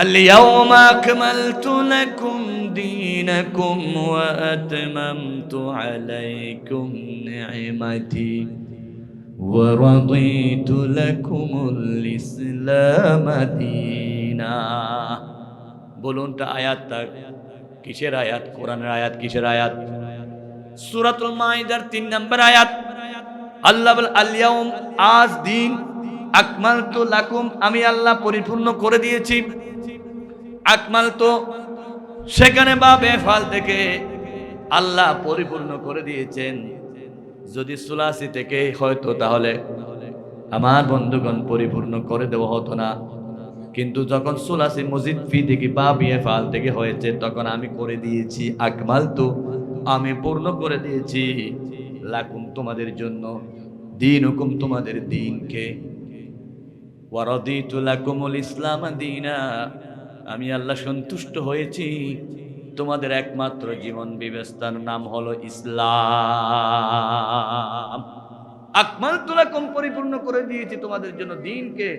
اليوم أكملت لكم دينكم وأتممت عليكم نعمتي ورضيت لكم الإسلام دينا। বলুন তা আয়াতটা কিসের আয়াত? কোরআনের আয়াত। কিসের আয়াত? সূরাতুল মাইদার 3 নম্বর আয়াত। আল্লাহ বলে আল ইয়াউম, আজ দিন, আকমালতু লাকুম, আমি আল্লাহ পরিপূর্ণ করে দিয়েছি। আকমালতু সেখানে বা বেফাল থেকে আল্লাহ পরিপূর্ণ করে দিয়েছেন। যদি সুলাসি থেকে হয়তো তাহলে আমার বন্ধুগণ পরিপূর্ণ করে দেওয়া হতো না, কিন্তু যখন সুলাসি মজিদ ফি থেকে বা বেফাল থেকে হয়েছে তখন আমি করে দিয়েছি। আকমালতু, আমি পূর্ণ করে দিয়েছি, লাকুম, তোমাদের জন্য, দীনুকুম, তোমাদের দ্বীনকে, ওয়া রাদিতু লাকুমুল ইসলাম দীনা, আমি আল্লাহ সন্তুষ্ট হয়েছি, তোমাদের একমাত্র জীবন ব্যবস্থার নাম হলো ইসলাম। আকমালতু লাকুম, পরিপূর্ণ করে দিয়েছি তোমাদের জন্য দ্বীনকে,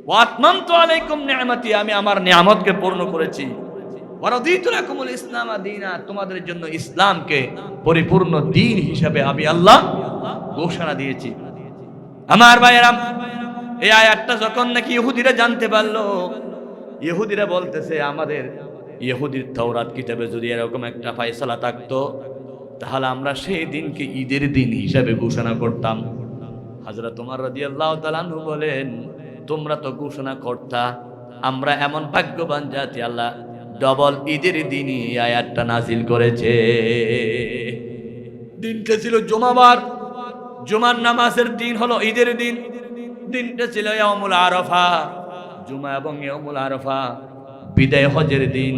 ওয়া আতমামতু আলাইকুম নি'মাতি, আমি আমার নিয়ামতকে পূর্ণ করেছি, ওয়া রাদিতু লাকুমুল ইসলাম দীনা, তোমাদের জন্য ইসলামকে পরিপূর্ণ দ্বীন হিসাবে আমি আল্লাহ ঘোষণা দিয়েছি। আমার ভাইয়েরা, এই আয়াতটা যখন নাকি ইহুদিরা জানতে পারলো, ইহুদিরা বলতেছে আমাদের ইহুদির তাওরাত কিতাবে যদি এরকম একটা ফয়সালা থাকতো তাহলে আমরা সেই দিনকে ঈদের দিন হিসাবে ঘোষণা করতাম। হযরত ওমর রাদিয়াল্লাহু তাআলা আনহু বলেন, তোমরা তো ঘোষণা করতা, আমরা এমন ভাগ্যবান জাতি, আল্লাহ ডবল ঈদের দিনই আয়াতটা নাজিল করেছে। দিনটা ছিল জুমাবার, জুমার নামাজের দিন হলো ঈদের দিন। দিনটা ছিল ইয়াউমুল আরাফা, জুমা এবং ইয়াউমুল আরাফা বিদায় হজের দিন,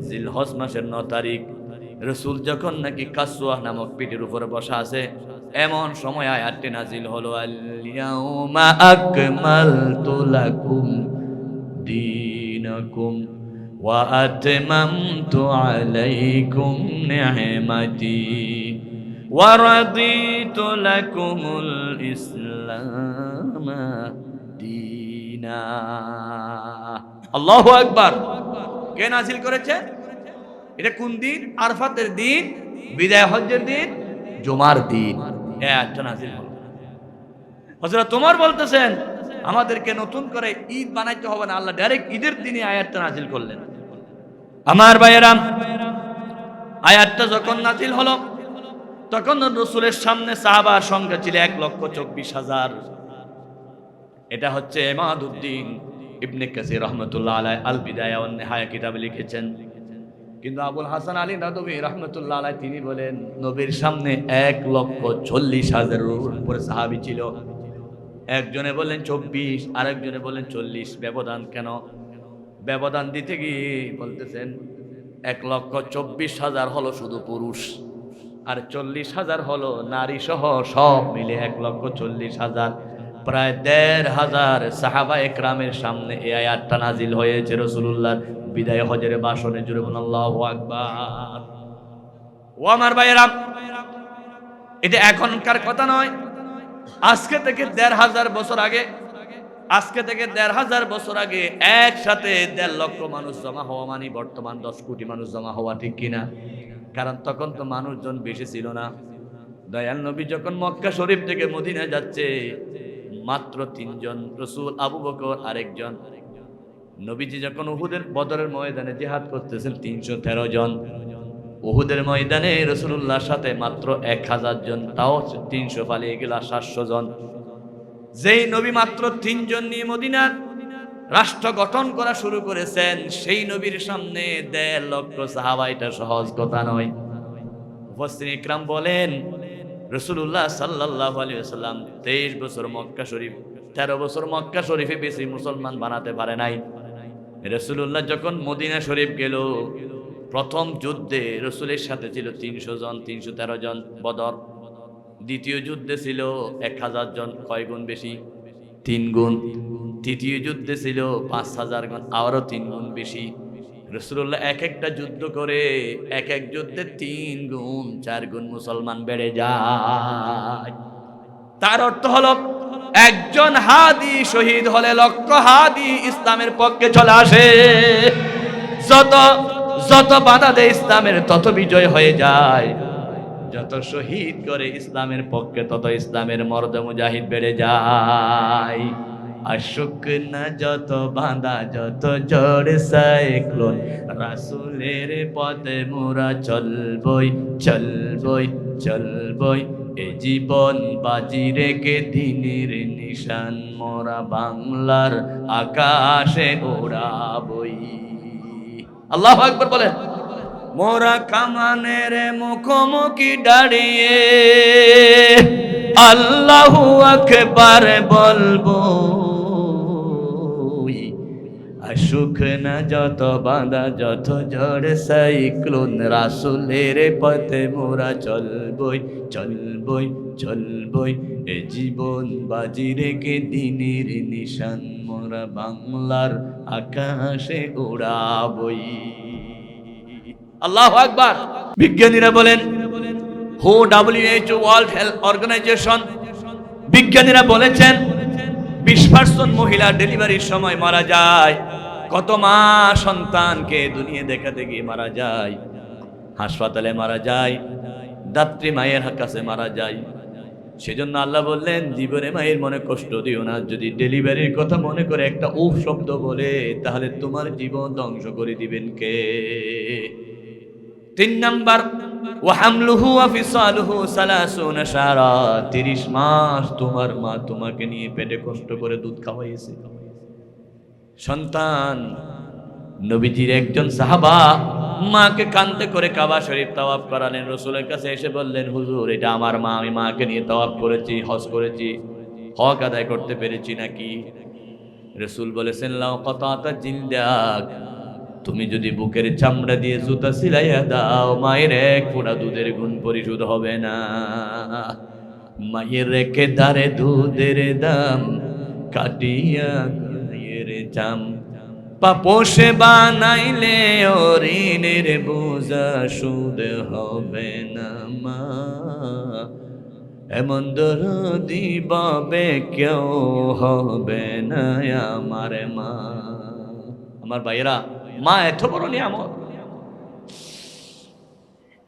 জিলহজ মাসের 9 তারিখ। রাসূল যখন নাকি কাসওয়া নামক পিঠের উপরে বসা আছে, এমন সময় আয়াতটি নাজিল হলো, আল ইয়াউমা আকমালতু লাকুম দীনাকুম ওয়া আতমামতু আলাইকুম নি'মাতি ওয়া রাদিতু লাকুমুল ইসলাম দীনা। আল্লাহু আকবার। কে নাজিল করেছে? এটা কোন দিন? আরফাতের দিন, বিদায় হজ্জের দিন, জুমার দিন এই আয়াতটা নাজিল হলো। হযরত ওমর বলতেছেন আমাদেরকে নতুন করে ঈদ বানাইতে হবে না, আল্লাহ ডাইরেক্ট ঈদের দিনে আয়াতটা নাজিল করলেন। আমার ভাইয়েরা, আয়াতটা যখন নাজিল হলো তখন রাসূলের সামনে সাহাবার সংখ্যা ছিল 1,24,000। এটা হচ্ছে ইমাদউদ্দিন ইবনে কাসির রাহমাতুল্লাহ আলাইহি আল বিদায়া ওয়ান নিহায়া কিতাবে লিখেছেন। কিন্তু আবুল হাসান আলী নাদবী রাহমাতুল্লাহ আলাইহি তিনি বলেন নবীর সামনে 1,40,000 উপরে সাহাবী ছিল। একজনে বলেন 24, আরেকজনে বলেন 40। ব্যবধান কেন? ব্যবধান দিতে গিয়ে বলতেছেন 1,24,000 হলো শুধু পুরুষ, আর 40,000 হলো নারী সহ সব মিলে 1,40,000। প্রায় 1,500 সাহাবা একরামের সামনে এই আয়াতটা নাজিল হয়েছে রাসূলুল্লাহর বিদায় হজের ভাষণে। জুড়ে বলুন আল্লাহু আকবার। ও আমার ভাইয়েরা, এটা এখনকার কথা নয়, আজকে থেকে 1,500 বছর আগে, আজকে থেকে 1,500 বছর আগে একসাথে 1.5 লক্ষ মানুষ জমা হওয়া মানে বর্তমান 10 কোটি মানুষ জমা হওয়া, ঠিক কিনা? কারণ তখন তো মানুষজন বেশি ছিল না। দয়াল নবী যখন মক্কা শরীফ থেকে মদিনা যাচ্ছে মাত্র 3 জন, রাসূল, আবু বকর আরেকজন। নবীজি যখন উহুদের বদরের ময়দানে জিহাদ করতেছেন 313 জন। উহুদের ময়দানে রাসূলুল্লাহর সাথে মাত্র 1000 জন, তাও 300 পালিয়ে গেল 700 জন। যেই নবী মাত্র 3 জন নিয়ে মদিনার রাষ্ট্র গঠন করা শুরু করেছেন, সেই নবীর সামনে 1.5 লক্ষ সাহাবা, এটা সহজ কথা নয়। মুফাসসিরিন ইকরাম বলেন রাসূলুল্লাহ সাল্লাল্লাহু আলাইহি ওয়াসাল্লাম 23 বছর মক্কা শরীফ, 13 বছর মক্কা শরীফে বেশি মুসলমান বানাতে পারে নাই। রাসূলুল্লাহ যখন মদিনা শরীফ গেল, প্রথম যুদ্ধে রাসূলের সাথে ছিল 300 জন, 313 জন বদর। দ্বিতীয় যুদ্ধে ছিল 1000 জন, কয় গুণ বেশি? 3 গুণ। তৃতীয় যুদ্ধে ছিল 5000 জন, আরো 3 গুণ বেশি। রাসূলুল্লাহ এক একটা যুদ্ধ করে এক এক যুদ্ধে 3 গুণ 4 গুণ মুসলমান বেড়ে যায়। তার অর্থ হলো একজন হাদি শহীদ হলে লক্ষ হাদি ইসলামের পক্ষে চলে আসে। যত যত বাধা দেয় ইসলামের তত বিজয় হয়ে যায়। যত শহীদ করে ইসলামের পক্ষে তত ইসলামের মর্দ মুজাহিদ বেড়ে যায়। আশুক না যত বাঁধা যত ঝড় সাইক্লোন, রাসূলের পথে মোরা চলবই চলবই চলবই। এ জীবন বাজি রেখে দিনের নিশান মোরা বাংলার আকাশে ওড়াবই। আল্লাহু আকবার বলেন। মোরা কামানের মুখোমুখি দাঁড়িয়ে আল্লাহু আকবার বলবো। আসুক না যত বাঁধা যত ঝড় সাইক্লোন, রাসূলের পথে মোরা চলবই চলবই চলবই। এ জীবন বাজি রেখে দিনের নিশান মোরা বাংলার আকাশে ওড়াবই। আল্লাহু আকবার। বিজ্ঞানীরা বলেন, WHO ওয়ার্ল্ড হেলথ অর্গানাইজেশন, বিজ্ঞানীরা বলেছেন 20% মহিলা ডেলিভারির সময় মারা যায়। কত মা সন্তানকে দুনিয়া দেখাতে গিয়ে মারা যায়, হাসপাতালে মারা যায়, দাত্রী মায়ের কাছে মারা যায়। সেজন্য আল্লাহ বললেন, জীবনে মায়ের মনে কষ্ট দিও না। যদি ডেলিভারির কথা মনে করে একটা উফ শব্দ বলে, তাহলে তোমার জীবন ধ্বংস করে দিবেন কে? 3 নাম্বার, ওয়া হামলুহু ওয়া ফিসালুহু 30 শাহরা, 30 মাস তোমার মা তোমাকে নিয়ে পেটে কষ্ট করে দুধ খাওয়াইছে। সন্তান, নবীজির একজন সাহাবা মাকে কাঁদতে করে কাবা শরীফ তাওয়াফ করালেন। রাসূলের কাছে এসে বললেন, হুজুর এটা আমার মা, আমি মাকে নিয়ে তাওয়াফ করেছি, হজ করেছি, হক আদায় করতে পেরেছি নাকি? রাসূল বলেছেন, লাও কাতাতা জিলদাক, তুমি যদি বুকের চামড়া দিয়ে জুতা সিলাইয়া দাও, মায়ের এক ফোঁটা দুধের গুণ পরিশোধ হবে না। মায়ের রেখে দারে দুধের দাম, কাটিয়া গায়ের চাম, পাপোষে বানাইলে ও ঋণের বোঝা সুদ হবে না। মা এমন দরদি বাবে কেউ হবে না আমার মা। আমার ভাইয়েরা, মা এত বড় নিয়ামত।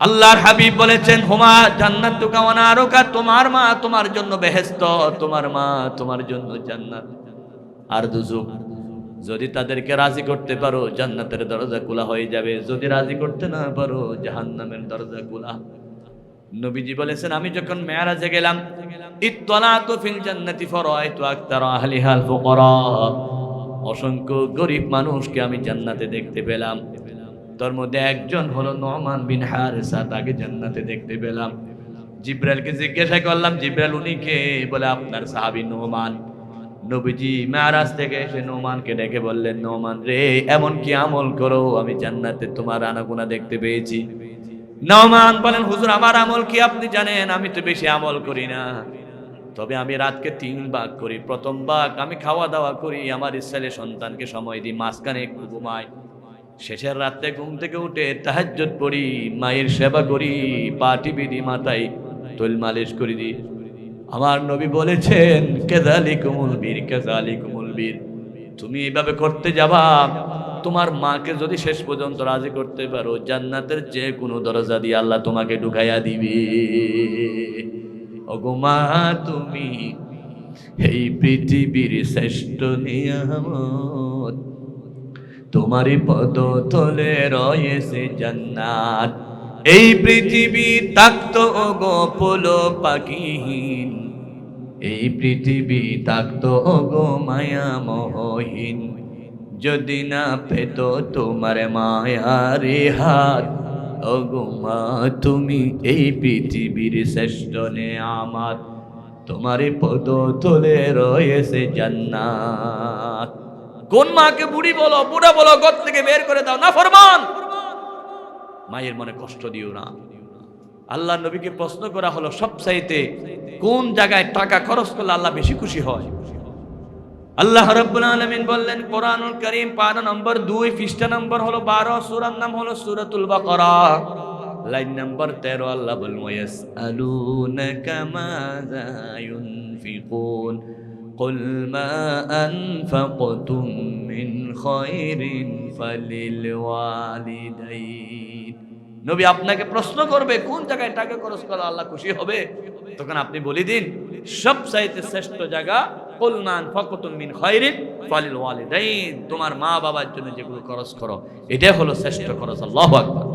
আল্লাহর হাবিব বলেছেন, হুমা জান্নাতুকা ওয়া নারুকা, তোমার মা তোমার জন্য বেহেশত, তোমার মা তোমার জন্য জান্নাত আর দুজক। যদি তাদেরকে রাজি করতে পারো, জান্নাতের দরজা খোলা হয়ে যাবে। যদি রাজি করতে না পারো, জাহান্নামের দরজা খোলা। নবীজি বলেছেন, আমি যখন মেরাজে গেলাম, ইত্তলাতু ফিল জান্নাতি ফারাআইতু আকতারা আহলিহাল ফুকারা, অসংখ্য গরিব মানুষকে আমি জান্নাতে দেখতে পেলাম। তার মধ্যে একজন হলো নোমান বিন হারিসা, তাকে জান্নাতে দেখতে পেলাম। জিব্রাইলকে জিজ্ঞাসা করলাম, জিব্রাইল উনি কে? বলে আপনার সাহাবী নোমান। নবীজি মেরাজ থেকে এসে নোমানকে ডেকে বললেন, নোমান রে, এমন কি আমল করো আমি জান্নাতে তোমার আনাগোনা দেখতে পেয়েছি। নোমান বলেন, হুজুর আমার আমল কি আপনি জানেন? আমি তো বেশি আমল করি না, তবে আমি রাতকে 3 ভাগ করি। প্রথম ভাগ আমি খাওয়া দাওয়া করি, আমার ছেলে সন্তানকে সময় দিই, মাঝখানে একটু ঘুমাই, শেষের রাতে ঘুম থেকে উঠে তাহাজ্জুদ পড়ি, মায়ের সেবা করি, পা টিপি দিই, মাথায় তৈল মালিশ করে দিই। আমার নবী বলেছেন, কাযালিকুমুল বীর কাযালিকুমুল বীর, তুমি এইভাবে করতে যাবা, তোমার মাকে যদি শেষ পর্যন্ত রাজি করতে পারো, জান্নাতের যে কোনো দরজা দিয়ে আল্লাহ তোমাকে ঢুকাইয়া দিবে। ওগো মা, তুমি এই পৃথিবীর শ্রেষ্ঠ নিয়ামত, তোমারই পদতলে রয়েছে জান্নাত। এই পৃথিবী থাকতো ওগো ফুলো পাখিহীন, এই পৃথিবী থাকতো ওগো মায়া মোহহীন, যদি না পেত তোমার মায়ারে হাত। ওগো মা, তুমি এই পৃথিবীর শ্রেষ্ঠ নিয়ামত, তোমারই পদতলে রয়েছে জান্নাত। কোন মাকে বুড়ি বলো, বুড়া বলো, ঘর থেকে বের করে দাও, না ফরমান। মায়ের মনে কষ্ট দিও না। আল্লাহ নবীকে প্রশ্ন করা হলো, সবচাইতে কোন জায়গায় টাকা খরচ করলে আল্লাহ বেশি খুশি হয়? আল্লাহ রাব্বুল আলামিন বললেন, কোরআনুল কারীম পারা নম্বর 2, পৃষ্ঠা নম্বর হলো 12, সূরার নাম হলো সূরাতুল বাকারা, লাইন নম্বর 13। আল্লাহ বলেন, ওয়াসআলুনাকা মাযা ইউনফিকুন, কুল মা আনফাকতুম মিন খায়রিন ফালিল ওয়ালিদাইন। নবী আপনাকে প্রশ্ন করবে কোন জায়গায় টাকা খরচ করলে আল্লাহ খুশি হবে, তখন আপনি বলে দিন সবচাইতে শ্রেষ্ঠ জায়গা কুল মা আনফাকতুম মিন খায়রিন ফালিল ওয়ালিদাইন, তোমার মা বাবার জন্য যেগুলো খরচ করো এটাই হলো শ্রেষ্ঠ খরচ। আল্লাহু আকবার।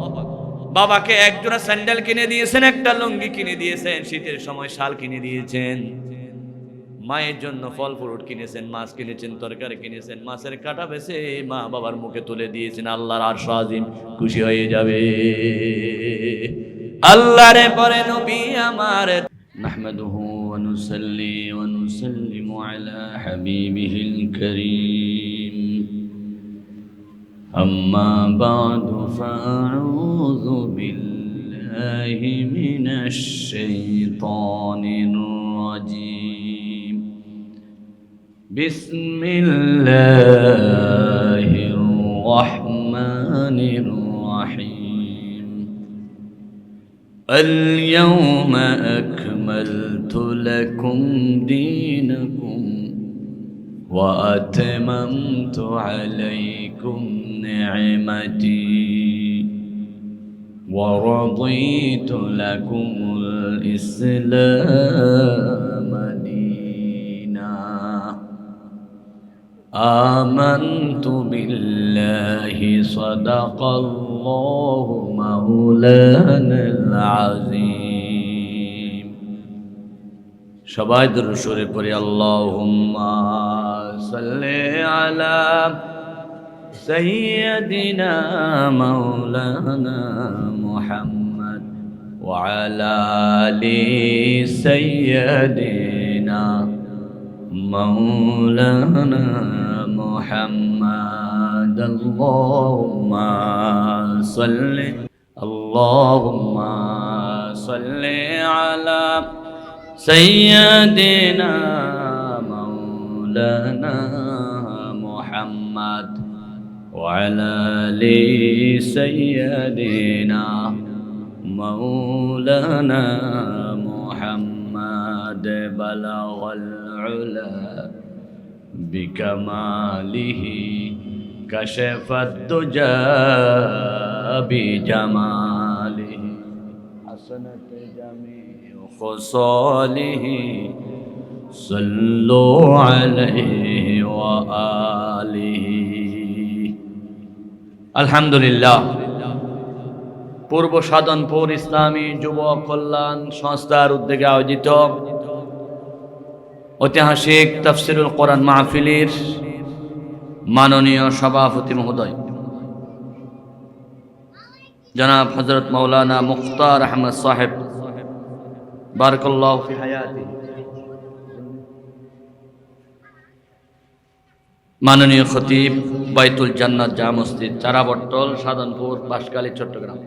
বাবাকে একজোড়া স্যান্ডেল কিনে দিয়েছেন, একটা লুঙ্গি কিনে দিয়েছেন, শীতের সময় শাল কিনে দিয়েছেন, মায়ের জন্য ফল ফ্রুট কিনেছেন, মাছ কিনেছেন, তরকারি কিনেছেন, মাছের কাটা বেছে মা বাবার মুখে তুলে দিয়েছেন, আল্লাহর আরশ আজিম খুশি হয়ে যাবে। আল্লাহরে পরে নবী আমার। নাহমাদুহু ওয়া নুসাল্লি ওয়া নুসাল্লিমু আলা হাবিবিহিল কারীম। أما بعد فأعوذ بالله من الشيطان الرجيم. بسم الله الرحمن الرحيم. اليوم أكملت لكم دينكم وأتممت عليكم نعمتي ورضيت لكم الإسلام دينا. آمنت بالله صدق الله مولانا العظيم. সবাই দরুদ শরীফ পড়ি। আল্লাহুম্মা সাল্লি আলা সাইয়্যিদিনা মাওলানা মুহাম্মদ ওয়া আলা আলি সাইয়্যিদিনা মাওলানা মুহাম্মদ। আল্লাহুম্মা সাল্লি আলা سيدنا مولانا محمد وعلى آل سيدنا مولانا محمد. بلغ العلا بكماله كشف الدجى بجماله حسنت جميع خصاله صلوا عليه وآله. আলহামদুলিল্লাহ। পূর্ব সাধনপুর ইসলামী যুব কল্যাণ সংস্থার উদ্যোগে আয়োজিত ঐতিহাসিক তাফসিরুল কোরআন মাহফিলের মাননীয় সভাপতি মহোদয় জনাব হযরত মাওলানা মুখতার আহমদ সাহেব বারাকাল্লাহু ফি হায়াতি, মাননীয় খতিব বাইতুল জান্নাত জামে মসজিদ চারাবট্টল সাধনপুর বাঁশখালী চট্টগ্রাম,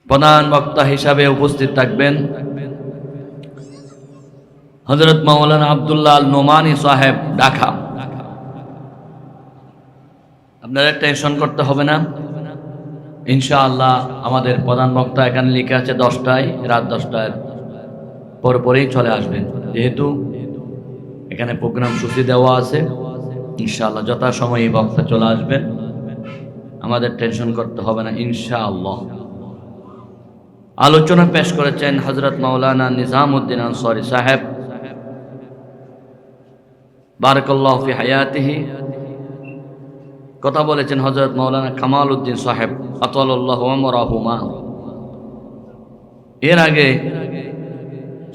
প্রধান বক্তা হিসাবে উপস্থিত থাকবেন হযরত মাওলানা আব্দুল্লাহ আল নোমানী সাহেব ঢাকা। আপনারা টেনশন করতে হবে না, ইনশাআল্লাহ আমাদের প্রধান বক্তা এখানে লিখে আছে 10টায়, রাত 10টার পরপরেই চলে আসবেন, যেহেতু এখানে প্রোগ্রাম সূচি দেওয়া আছে। ইনশাআল্লাহ যথাসময়ে বক্তা চলে আসবেন, আমাদের টেনশন করতে হবে না ইনশাআল্লাহ। আলোচনা পেশ করেছেন হযরত মাওলানা নিজামউদ্দিন আনসারী সাহেব বারাকাল্লাহু ফি হায়াতিহি। কথা বলেছেন হযরত মাওলানা কামাল উদ্দিন সাহেব আতালাল্লাহু আমরাহুমা। এর আগে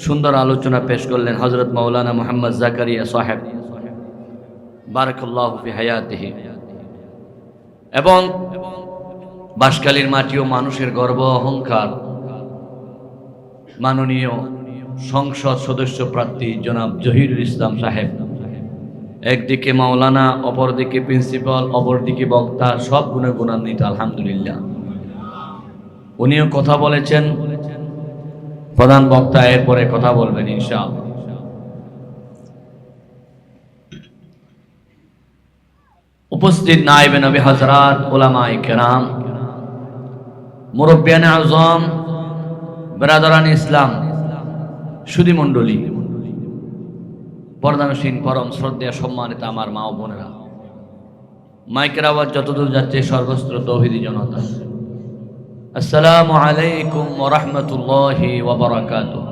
সুন্দর আলোচনা পেশ করলেন হযরত মাওলানা মুহাম্মদ জাকারিয়া সাহেব বারাকাল্লাহু ফি হায়াতিহি। এবং বাঁশখালীর মাটি ও মানুষের গর্ব অহংকার মাননীয় সংসদ সদস্য প্রার্থী জনাব জহিরুল ইসলাম সাহেব, একদিকে মাওলানা, অপরদিকে প্রিন্সিপাল, অপরদিকে বক্তা, সব গুণে গুণান্বিত আলহামদুলিল্লাহ। উনিও কথা বলেছেন, প্রধান বক্তা এরপরে কথা বলবেন ইনশাআল্লাহ। উপস্থিত নায়েবে নবী হযরত, উলামায়ে কেরাম, মুরব্বিয়ানে আযম, ব্রাদারান ইসলাম, সুধী মণ্ডলী, পর্দানসীন পরম শ্রদ্ধেয় সম্মানিত আমার মা ও বোনেরা, মাইকের আওয়াজ যতদূর যাচ্ছে সর্বস্ত্র তৌহিদি জনতা, আসসালামু আলাইকুম ওয়া রাহমাতুল্লাহি ওয়া বারাকাতুহু।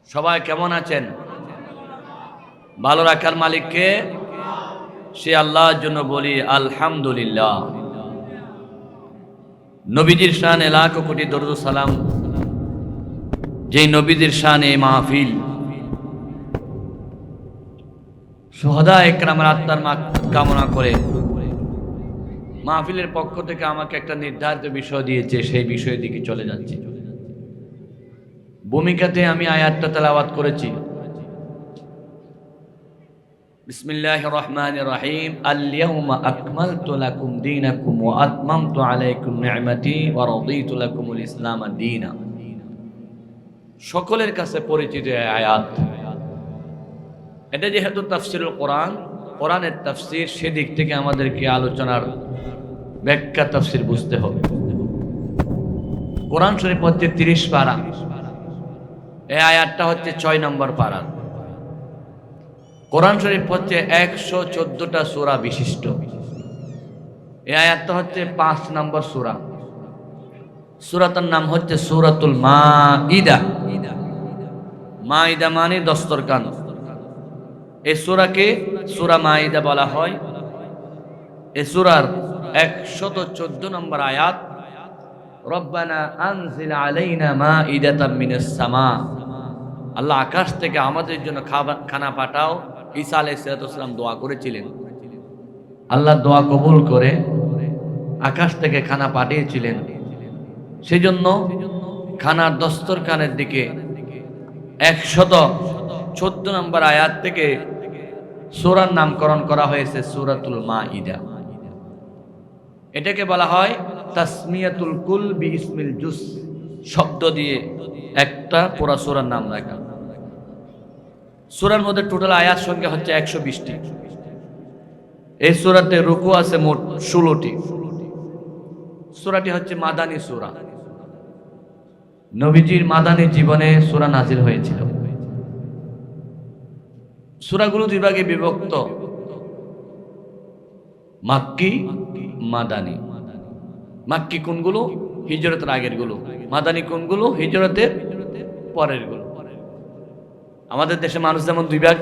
সবাই কেমন আছেন? ভালো রাখার মালিককে, সে আল্লাহর জন্য বলি আলহামদুলিল্লাহ। নবীজির শানে লাখ কোটি দরুদ সালাম, যেই নবীজির শানে মাহফিল, সুহাদা একরামের আত্মার কামনা করে মাহফিলের পক্ষ থেকে আমাকে একটা নির্ধারিত বিষয় দিয়েছে, সেই বিষয়ের দিকে চলে যাচ্ছি। ভূমিকাতে আমি আয়াতটা তেলাওয়াত করেছি, বিসমিল্লাহির রহমানির রহিম, আল-ইয়াউমা আকমালতু লাকুম দীনাকুম ওয়া আতমামতু আলাইকুম নি'মাতি ওয়া রাদিতু লাকুমুল ইসলাম দীনা। সকলের কাছে পরিচিত আয়াত। এটা যেহেতু তাফসিরুল কোরআন, কোরআনের তাফসির, সেদিক থেকে আমাদেরকে আলোচনার ব্যাখ্যা তাফসির বুঝতে হবে। কোরআন শরীফ হচ্ছে 30 পারা, এই আয়াতটা হচ্ছে 6 নম্বর পারা। কোরআন শরীফ হচ্ছে 114টা সূরা বিশিষ্ট, এই আয়াতটা হচ্ছে 5 নম্বর সূরা। সূরাটার নাম হচ্ছে সূরাতুল মাঈদা। মাঈদা মানে দস্তরখান। এই সূরাকে সূরা মাঈদা বলা হয়। এই সূরার 114 নম্বর আয়াত, রব্বানা আনজিল আলাইনা মাঈদাতাম মিনাস সামা। আল্লাহ আকাশ থেকে আমাদের জন্য খানা পাঠাও। ঈসা আলাইহিস সালাম দোয়া করেছিলেন, আল্লাহ দোয়া কবুল করে আকাশ থেকে খানা পাঠিয়েছিলেন। সেজন্য খানার দস্তরখানের দিকে 114 নম্বর আয়াত থেকে সূরার নামকরণ করা হয়েছে সূরাতুল মাঈদা। এটাকে বলা হয় তাসমিয়াতুল কুল বি ইসমিল জুস, শব্দ দিয়ে একটা পুরা সূরার নাম রাখা। সূরার মধ্যে টোটাল আয়াত সংখ্যা হচ্ছে 120টি। এই সূরাতে রুকু আছে মোট 16টি। সূরাটি হচ্ছে মাদানী সূরা। নবীজির মাদানী জীবনে সূরা নাজিল হয়েছিল। সূরাগুলো দুই ভাগে বিভক্ত, মাক্কি, মাদানী। মাক্কি কোনগুলো? হিজরতের আগের গুলো। মাদানী কোনগুলো? হিজরতের পরের গুলো। আমাদের দেশে মানুষ যেমন দুই ভাগ,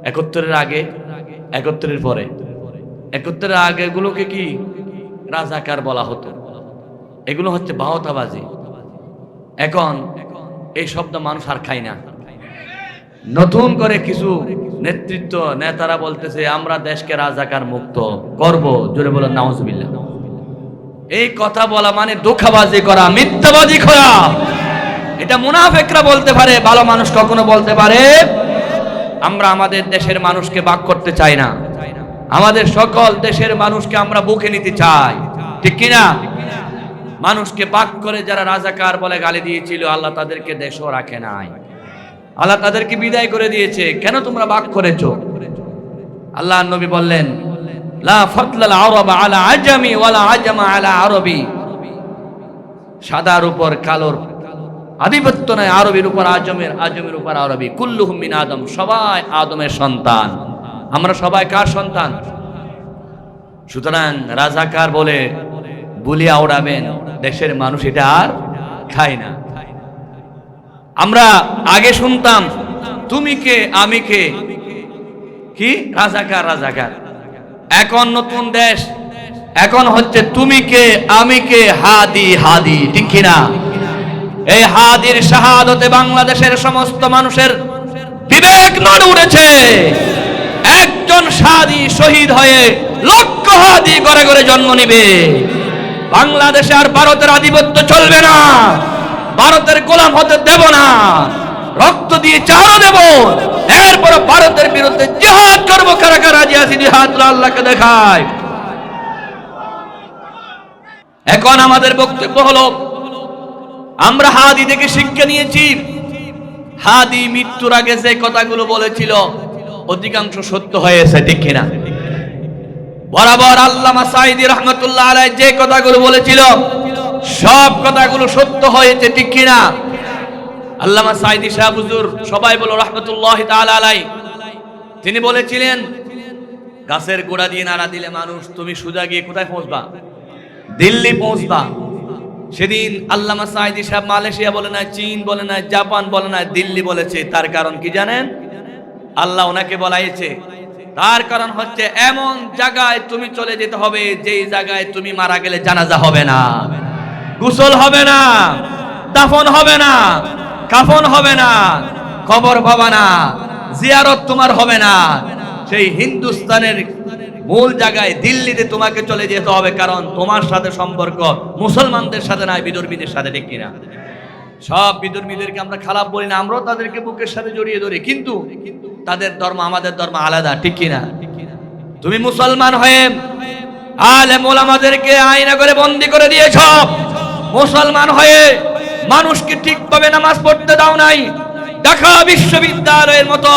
71-এর আগে, 71-এর পরে। 71-এর আগে গুলোকে কি রাজাকার বলা হতো, এগুলো হচ্ছে বাহতাবাজি। এখন এই শব্দ মানুষ আর খায় না। নতুন করে কিছু নেতৃত্ব নেতারা বলতেছে আমরা দেশকে রাজাকার মুক্ত করব। জোরে বলেন নাউজুবিল্লাহ। এই কথা বলা মানে ধোঁকাবাজি করা, মিথ্যাবাদী করা। এটা মুনাফিকরা বলতে পারে, ভালো মানুষ কখনো বলতে পারে। আমরা আমাদের দেশের মানুষকে ভাগ করতে চাই না, আমাদের সকল দেশের মানুষকে আমরা বুকে নিতে চাই, ঠিক কিনা? মানুষকে ভাগ করে যারা রাজাকার বলে গালি দিয়েছিল, আল্লাহ তাদেরকে দেশও রাখে নাই, আল্লাহ তাদেরকে বিদায় করে দিয়েছে। কেন তোমরা ভাগ করেছো? আল্লাহর নবী বললেন, লা ফাদলাল আরব আলা আজমি ওয়ালা আজমা আলা আরবি। সাদার উপর কালোর আধিপত্য নাই, আরবের উপর আজমের, আজমের উপর আরবি। কুল্লুহুম মিন আদম, সবাই আদমের সন্তান। আমরা সবাই কার সন্তান? সুতরাং রাজাকার বলে বুলিয়া উড়াবেন, দেশের মানুষ এটা আর খায় না। আমরা আগে শুনতাম তুমি কে আমি কে, কি রাজাকার রাজাকার। এখন নতুন দেশ, এখন হচ্ছে তুমি কে আমি কে, হাদি হাদি, ঠিক কিনা? এই হাদির শাহাদতে বাংলাদেশের সমস্ত মানুষের বিবেক নড়ে উঠেছে। একজন হাদি শহীদ হয়ে লক্ষ হাদি ঘরে ঘরে জন্ম নিবে। বাংলাদেশে আর ভারতের আধিপত্য চলবে না, ভারতের গোলাম হতে দেব না, রক্ত দিয়ে চারও দেব। এরপর ভারতের বিরুদ্ধে জিহাদ করব। কারা কারা রাজি আছি? জিহাদ আল্লাহকে দেখায়। এখন আমাদের বক্তব্য হলো, আমরা হাদি থেকে শিক্ষা নিয়েছি। হাদি মৃত্যুর আগে যে কথাগুলো বলেছিল অধিকাংশ সত্য হয়েছে, ঠিক কিনা? বরাবর আল্লামা সাঈদী রাহমাতুল্লাহ আলাইহি যে কথাগুলো বলেছিল সব কথাগুলো সত্য হয়েছে, ঠিক কিনা? আল্লামা সাঈদী সাহেব হুজুর, সবাই বলো রাহমাতুল্লাহি তাআলা আলাইহি, তিনি বলেছিলেন গাছের গোড়া দিয়ে নাড়া দিলে মানুষ তুমি সোজা গিয়ে কোথায় পৌঁছবা? দিল্লি পৌঁছবা। সেদিন আল্লামা সাঈদী সাহেব মালয়েশিয়া বলে না, চীন বলে না, জাপান বলে না, দিল্লি বলেছে। তার কারণ কি জানেন? আল্লাহ ওনাকে বলাইছে, তার কারণ হচ্ছে এমন জায়গায় তুমি চলে যেতে হবে যেই জায়গায় তুমি মারা গেলে জানাজা হবে না, গোসল হবে না, দাফন হবে না, কাফন হবে না, কবর পাবা না, জিয়ারত তোমার হবে না। সেই হিন্দুস্তানের মূল জায়গায় দিল্লিতে তোমাকে চলে যেতে হবে, কারণ তোমার সাথে সম্পর্ক মুসলমানদের সাথে নয়, বিধর্মীদের সাথে, ঠিক কিনা? সব বিধর্মীদেরকে আমরা খারাপ বলি না, আমরাও তাদেরকে বুকের সাথে জড়িয়ে ধরি, কিন্তু তাদের ধর্ম আমাদের ধর্ম আলাদা, ঠিক কিনা? তুমি মুসলমান হয়ে আলেম ওলামাদেরকে আয়না করে বন্দি করে দিয়েছ, মুসলমান হয়ে মানুষকে ঠিকভাবে নামাজ পড়তে দাও নাই। ঢাকা বিশ্ববিদ্যালয়ের মতো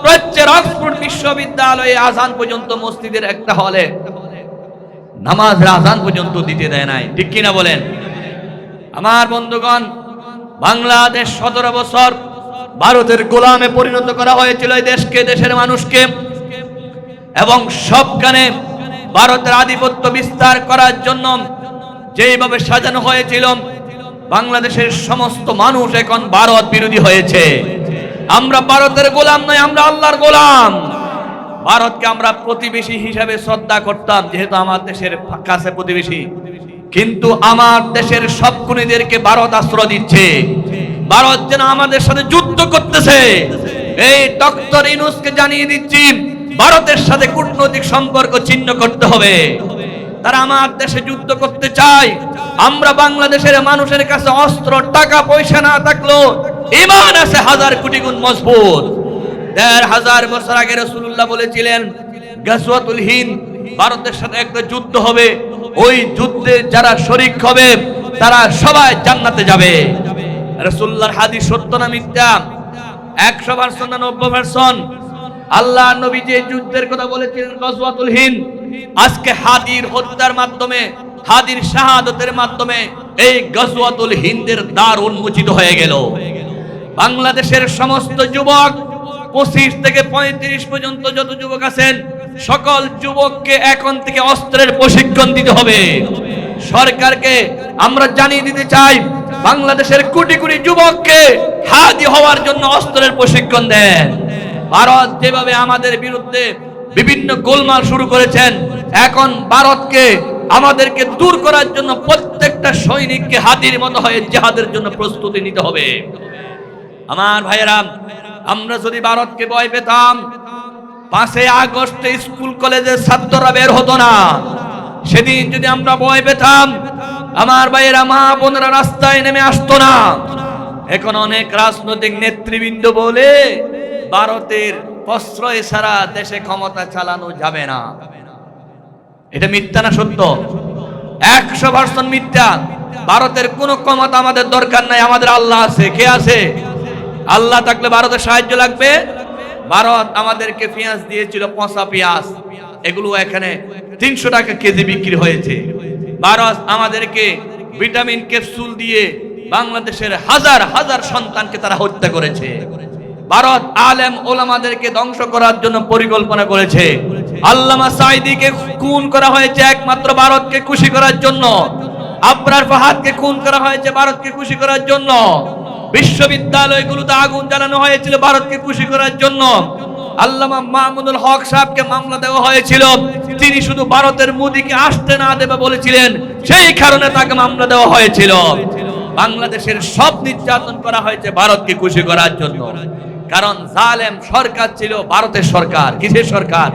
প্রাচ্যের অক্সফোর্ড বিশ্ববিদ্যালয়ে আজান পর্যন্ত মসজিদের একটা হলে নামাজের আজান পর্যন্ত দিতে দেয় নাই, ঠিক কিনা বলেন? আমার বন্ধুগণ, বাংলাদেশ 17 বছর ভারতের গোলামে পরিণত করা হয়েছিল এই দেশকে, দেশের মানুষকে, এবং সবখানে ভারতের আধিপত্য বিস্তার করার জন্য যেইভাবে সাজানো হয়েছিল, বাংলাদেশের সমস্ত মানুষ এখন ভারত বিরোধী হয়েছে। আমরা ভারতের গোলাম নয়, আমরা আল্লাহর গোলাম। ভারতকে আমরা প্রতিবেশী হিসাবে শ্রদ্ধা করতাম, যেহেতু আমার দেশের কাছে প্রতিবেশী, কিন্তু আমার দেশের সব খুনিদেরকে ভারত আশ্রয় দিচ্ছে। ভারত যেন আমাদের সাথে যুদ্ধ করতেছে। এই ডক্টর ইউনূসকে জানিয়ে দিচ্ছি, ভারতের সাথে কূটনৈতিক সম্পর্ক ছিন্ন করতে হবে। তারা আমার দেশে যুদ্ধ করতে চায়। আমরা বাংলাদেশের মানুষের কাছে অস্ত্র, টাকা পয়সা না থাকলেও ঈমান আছে 1000 কোটি গুণ মজবুত। 1500 বছর আগে রাসূলুল্লাহ বলেছিলেন, গাজওয়াতুল হিন্দ, ভারতের সাথে একটা যুদ্ধ হবে, ওই যুদ্ধে যারা শরীক হবে তারা সবাই জান্নাতে যাবে। রাসূলুল্লাহর হাদিস সত্য না মিথ্যা? 100% না 90%? আল্লাহ নবী যে যুদ্ধের কথা বলেছিলেন গাজওয়াতুল হিন্দ, আজকে হাদির হত্যার মাধ্যমে, হাদির শাহাদাতের মাধ্যমে এই গাজওয়াতুল হিন্দের দ্বার উন্মোচিত হয়ে গেল। বাংলাদেশের সমস্ত যুবক 25 থেকে 35 পর্যন্ত যত যুবক আছেন, সকল যুবককে এখন থেকে অস্ত্রের প্রশিক্ষণ দিতে হবে। সরকারকে আমরা জানিয়ে দিতে চাই, বাংলাদেশের কোটি কোটি যুবককে হাদি হওয়ার জন্য অস্ত্রের প্রশিক্ষণ দেন। ভারত যেভাবে আমাদের বিরুদ্ধে বিভিন্ন গোলমাল শুরু করেছেন, এখন ভারতকে আমাদেরকে দূর করার জন্য প্রত্যেকটা সৈনিককে হাতির মতো হয়ে জিহাদের জন্য প্রস্তুতি নিতে হবে। আমার ভাইয়েরা, আমরা যদি ভারতকে ভয় পেতাম, 5 আগস্টে স্কুল কলেজের ছাত্ররা বের হতো না। সেদিন যদি আমরা ভয় পেতাম, আমার ভাইয়েরা, মা বোনেরা রাস্তায় নেমে আসতো না। এখন অনেক রাজনৈতিক নেতৃবৃন্দ বলে ভারতের প্রশ্রয় ছাড়া দেশে ক্ষমতা চালানো যাবে না। এটা মিথ্যা না সত্য? 100% মিথ্যা। ভারতের কোনো ক্ষমতা আমাদের দরকার নাই, আমাদের আল্লাহ আছে। কে আছে? আল্লাহ থাকলে ভারতের সাহায্য লাগবে? ভারত আমাদেরকে পেঁয়াজ দিয়েছিল, পচা পেঁয়াজ, এগুলো এখানে 300 টাকা কেজি বিক্রি হয়েছে। ভারত আমাদেরকে ভিটামিন ক্যাপসুল দিয়ে বাংলাদেশের হাজার হাজার সন্তানকে তারা হত্যা করেছে। ভারত আলেম ওলামাদেরকে ধ্বংস করার জন্য পরিকল্পনা করেছে। আল্লামা সাঈদীকে খুন করা হয়েছে একমাত্র ভারতকে খুশি করার জন্য। আবরার ফাহাদকে খুন করা হয়েছে ভারতকে খুশি করার জন্য। বিশ্ববিদ্যালয়গুলোতে আগুন জ্বালানো হয়েছিল ভারতকে খুশি করার জন্য। আল্লামা মাহমুদুল হক সাহেবকে মামলা দেওয়া হয়েছিল, তিনি শুধু ভারতের মোদিকে আসতে না দেবে বলেছিলেন, সেই কারণে তাকে মামলা দেওয়া হয়েছিল। বাংলাদেশের সব নির্যাতন করা হয়েছে ভারতকে খুশি করার জন্য, কারণ জালেম সরকার ছিল ভারতের সরকার। কিসের সরকার?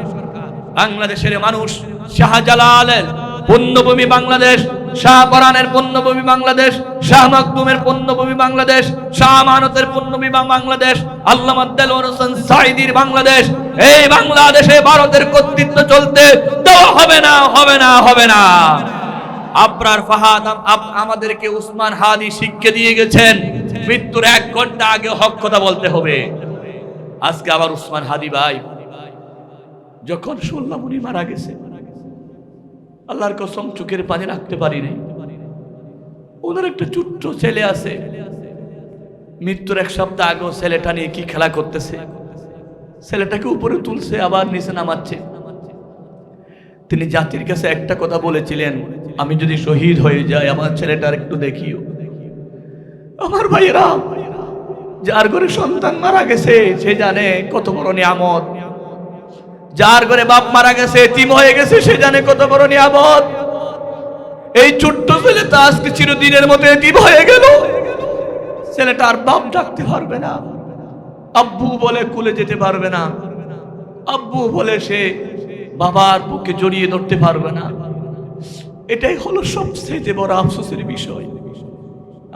বাংলাদেশের মানুষ শাহজালালের পুণ্যভূমি বাংলাদেশ, শাহপরানের পুণ্যভূমি বাংলাদেশ, শাহ মাকদুমের পুণ্যভূমি বাংলাদেশ, শাহ আমানতের পুণ্যভূমি বাংলাদেশ, আল্লামা দেলোয়ার হোসেন সাঈদীর বাংলাদেশ। এই বাংলাদেশে ভারতের কর্তৃত্ব চলতে দেওয়া হবে না, হবে না, হবে না। আবরার ফাহাদ আমাদেরকে উসমান হাদি শিক্ষা দিয়ে গেছেন, মৃত্যুর 1 ঘন্টা আগে হক কথা বলতে হবে। আজকে আবার উসমান হাদি ভাই, যখন শুনলাম উনি মারা গেছে, আল্লাহর কসম চোখের পানি রাখতে পারি নাই। ওনার একটা ছোট্ট ছেলে আছে, মৃত্যুর 1 সপ্তাহ আগেও ছেলেটা নিয়ে কি খেলা করতেছে, ছেলেটাকে উপরে তুলছে আবার নিচে নামাচ্ছে। তিনি জাতির কাছে একটা কথা বলেছিলেন, আমি যদি শহীদ হয়ে যাই আমার ছেলেটার একটু দেখিও। আমার ভাইয়েরা, যার ঘরে সন্তান মারা গেছে সে জানে কত বড় নিয়ামত, যার ঘরে বাপ মারা গেছে, এতিম হয়ে গেছে, সে জানে কত বড় নিয়ামত। এই ছোট্ট ছেলেটা আজকে চিরদিনের মতো এতিম হয়ে গেল। ছেলেটা আর বাপ ডাকতে পারবে না, আব্বু বলে কুলে যেতে পারবে না, আব্বু বলে সে বাবার বুকে জড়িয়ে ধরতে পারবে না। এটাই হলো সবচেয়ে বড় আফসোসের বিষয়।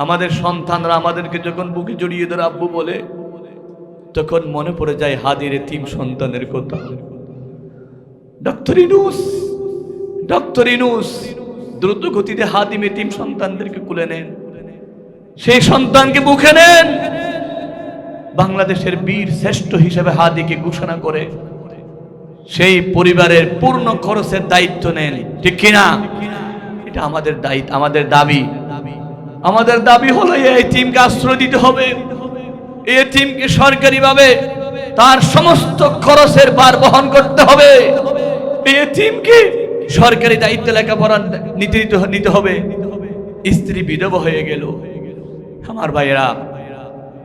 আমাদের সন্তানরা আমাদেরকে যখন বুকে জড়িয়ে ধরে আব্বু বলে, তখন মনে পড়ে যায় হাদির এতিম সন্তানের কথা। ডক্টর ইনুস দ্রুত গতিতে হাদিম এতিম সন্তানদেরকে কুলে নেন, সেই সন্তানকে বুকে নেন, বাংলাদেশের বীর শ্রেষ্ঠ হিসেবে হাদিকে ঘোষণা করে সেই পরিবারের পূর্ণ খরচের দায়িত্ব নেন। ঠিক কিনা? এটা আমাদের দায়িত্ব, আমাদের দাবি। আমাদের দাবি হলো এই এতিমকে আশ্রয় দিতে হবে, এই এতিমকে সরকারিভাবে তার সমস্ত খরচের ভার বহন করতে হবে, এই এতিমকে সরকারি দায়িত্বে লেখাপড়া নিতে হবে। স্ত্রী বিধবা হয়ে গেল, আমার ভাইয়েরা,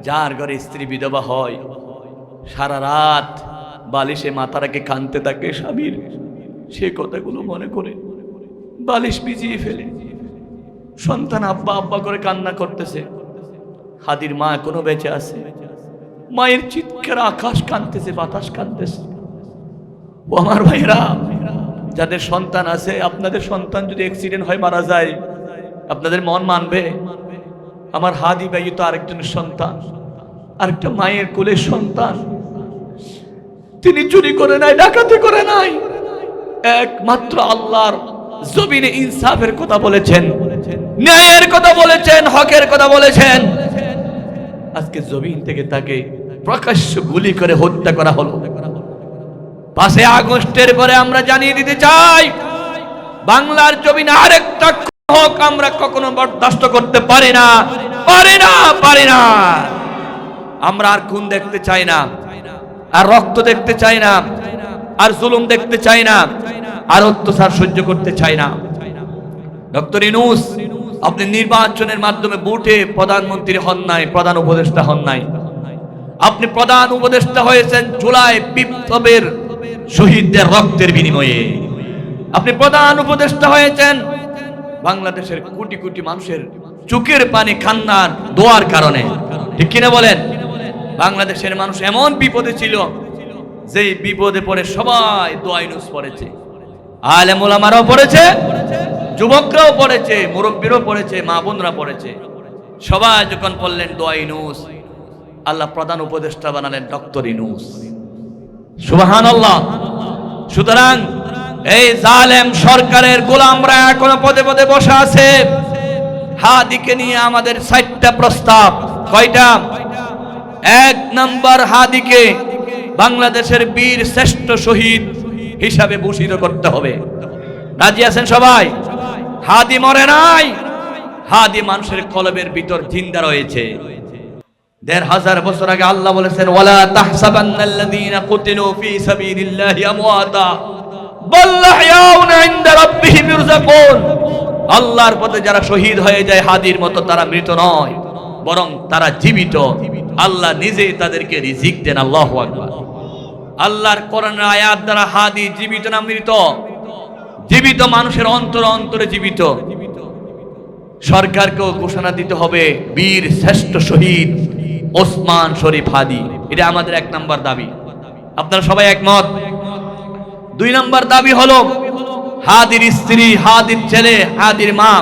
যার ঘরে স্ত্রী বিধবা হয় সারা রাত বালিশে মাথা রেখে কাঁদতে থাকে স্বামীর, সে কথাগুলো মনে করে বালিশ ভিজিয়ে ফেলে। সন্তান আব্বা আব্বা করে কান্না করতেছে, হাদির মা এখনো বেঁচে আছে, মায়ের চিৎকার আকাশ কাঁদতেছে, বাতাস কাঁদতেছে। ও আমার ভাইরা, যাদের সন্তান আছে, আপনাদের সন্তান যদি অ্যাক্সিডেন্ট হয় মারা যায়, আপনাদের মন মানবে? আমার হাদি ভাই তো আরেকজনের সন্তান, আরেকটা মায়ের কোলের সন্তান। তিনি চুরি করে নাই, ডাকাতি করে নাই, একমাত্র আল্লাহর জমিনে ইনসাফের কথা বলেছেন, ন্যায়ের কথা বলেছেন, হকের কথা বলেছেন। আজকে জমিন থেকে তাকে প্রকাশ্য গুলি করে হত্যা করা হলো। 5 আগস্টের পরে আমরা জানিয়ে দিতে চাই, বাংলার জমিনে আরেকটা হক আমরা কখনো বরদাস্ত করতে পারি না, পারি না, পারি না। আমরা আর খুন দেখতে চাই না, আর রক্ত দেখতে চাই না, আর জুলুম দেখতে চাই না, আর অত্যাচার সহ্য করতে চাই না। ডক্টর ইউনূস, আপনি নির্বাচনের মাধ্যমে ভোটে প্রধানমন্ত্রী হন নাই, প্রধান উপদেষ্টা হন নাই, আপনি প্রধান উপদেষ্টা হয়েছেন জুলাই বিপ্লবের শহীদদের রক্তের বিনিময়ে। আপনি প্রধান উপদেষ্টা হয়েছেন বাংলাদেশের কোটি কোটি মানুষের চোখের পানি কান্নার দোয়ার কারণে। ঠিক কিনা বলেন? বাংলাদেশের মানুষ এমন বিপদে ছিল, যে বিপদে পড়ে সবাই দোয়া ইউনূস পড়েছে, আলেম ওলামারাও পড়েছে, যুবকরাও পড়েছে, মুরব্বীরাও পড়েছে, মা বোনরা পড়েছে। সবাই যখন পড়লেন দোয়া ইউনূস, আল্লাহ প্রধান উপদেষ্টা বানালেন ডক্টর ইউনূস। সুবহানাল্লাহ। সুতরাং এই জালেম সরকারের গোলামরা এখনো পদে পদে বসে আছে। হাদিকে নিয়ে আমাদের 4টা প্রস্তাব। কয়টা? 1 নম্বর, হাদিকে বাংলাদেশের বীর শ্রেষ্ঠ শহীদ হিসাবে ভূষিত করতে হবে। রাজি আছেন সবাই? হাদি মরে নাই, হাদি মানুষের কলবের ভিতর জিন্দা রয়েছে। 1500 বছর আগে আল্লাহ বলেছেন, ওয়ালা তাহসাবান্নাল্লাযীনা কুতিলু ফী সাবিলিল্লাহি আমওয়াতা বাল আহইয়াউন ইনদা রাব্বিহিম ইরযাকুন। আল্লাহর পথে যারা শহীদ হয়ে যায় হাদির মতো, তারা মৃত নয়, বরং তারা জীবিত। আল্লাহ নিজেই তাদেরকে রিজিক দেন। আল্লাহু আকবার। আল্লাহর কোরআনের আয়াত দ্বারা হাদি জীবিত না মৃত? জীবিত, মানুষের অন্তরে অন্তরে জীবিত। সরকারকেও ঘোষণা দিতে হবে বীর শ্রেষ্ঠ শহীদ ওসমান শরীফ হাদি। এটা আমাদের 1 নম্বর দাবি। আপনারা সবাই একমত? 2 নম্বর দাবি হলো হাদির স্ত্রী, হাদির ছেলে, হাদির মা,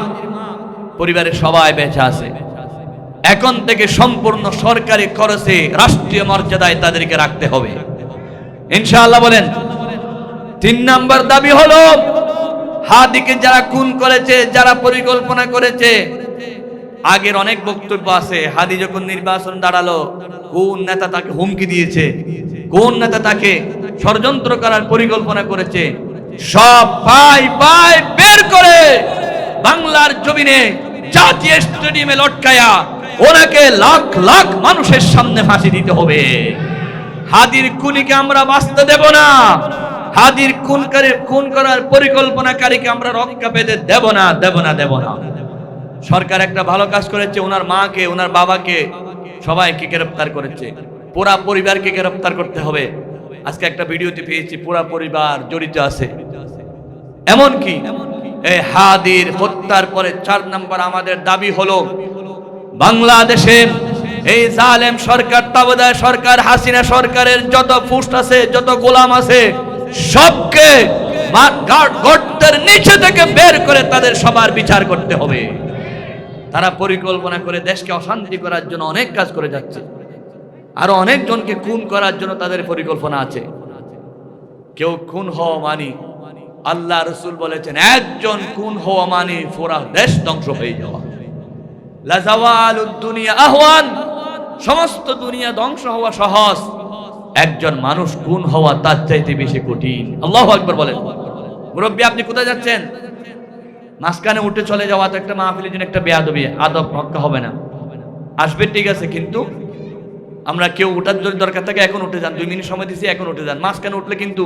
পরিবারের সবাই বেঁচে আছে, এখন থেকে সম্পূর্ণ সরকারি খরচে রাষ্ট্রীয় মর্যাদায় তাদেরকে রাখতে হবে ইনশাআল্লাহ। বলেন। 3 নম্বর দাবি হলো হাদিকে যারা খুন করেছে, যারা পরিকল্পনা করেছে, আগের অনেক বক্তব্য আছে, হাদি যখন নির্বাচন দাঁড়ালো কোন নেতা তাকে হুমকি দিয়েছে, কোন নেতা তাকে ষড়যন্ত্র করার পরিকল্পনা করেছে, সব পাই বের করে বাংলার জমিনে জাতীয় স্টেডিয়ামে লটকায়া ওনাকে লাখ লাখ মানুষের সামনে ফাঁসি দিতে হবে। হাদির খুনিকে আমরা বাঁচতে দেব না, হাদির খুন করার পরিকল্পনাকারীকে আমরা রক্ষা পেতে দেব না, দেব না, দেব না। সরকার একটা ভালো কাজ করেছে, ওনার মাকে, ওনার বাবাকে, সবাইকে গ্রেফতার করেছে। পুরা পরিবারকে গ্রেফতার করতে হবে। আজকে একটা ভিডিওতে পেয়েছি পুরা পরিবার জড়িত আছে। এমনকি এই হাদির হত্যার পরে 4 নম্বর আমাদের দাবি হলো, বাংলাদেশে এই জালেম সরকার, তাবদায় সরকার, হাসিনা সরকারের যত ফুস্ট আছে, যত গোলাম আছে, সবকে গর্তের নিচে থেকে বের করে তাদের সবার বিচার করতে হবে। তারা পরিকল্পনা করে দেশকে অশান্তি করার জন্য অনেক কাজ করে যাচ্ছে। আরো অনেকজনকে খুন করার জন্য তাদের পরিকল্পনা আছে। কেউ খুন হওয়া মানি, আল্লাহ রসুল বলেছেন একজন খুন হওয়া মানি পুরা দেশ ধ্বংস হয়ে যাওয়া। লাজাওয়ালুদ দুনিয়া আহওয়ান, সমস্ত দুনিয়া ধ্বংস হওয়া সহজ, একজন মানুষ খুন হওয়া তার চাইতে বেশি কঠিন। আল্লাহু আকবার বলেন। মুরব্বী, আপনি কোথায় যাচ্ছেন? মাঝখানে উঠে চলে যাওয়া তো একটা মাহফিলের জন্য একটা বেয়াদবি, আদব রক্ষা হবে না। আসবে ঠিক আছে, কিন্তু আমরা কেউ উঠার যদি দরকার থাকে এখন উঠে যান, 2 মিনিট সময় দিছি, এখন উঠে যান। মাঝখানে উঠলে কিন্তু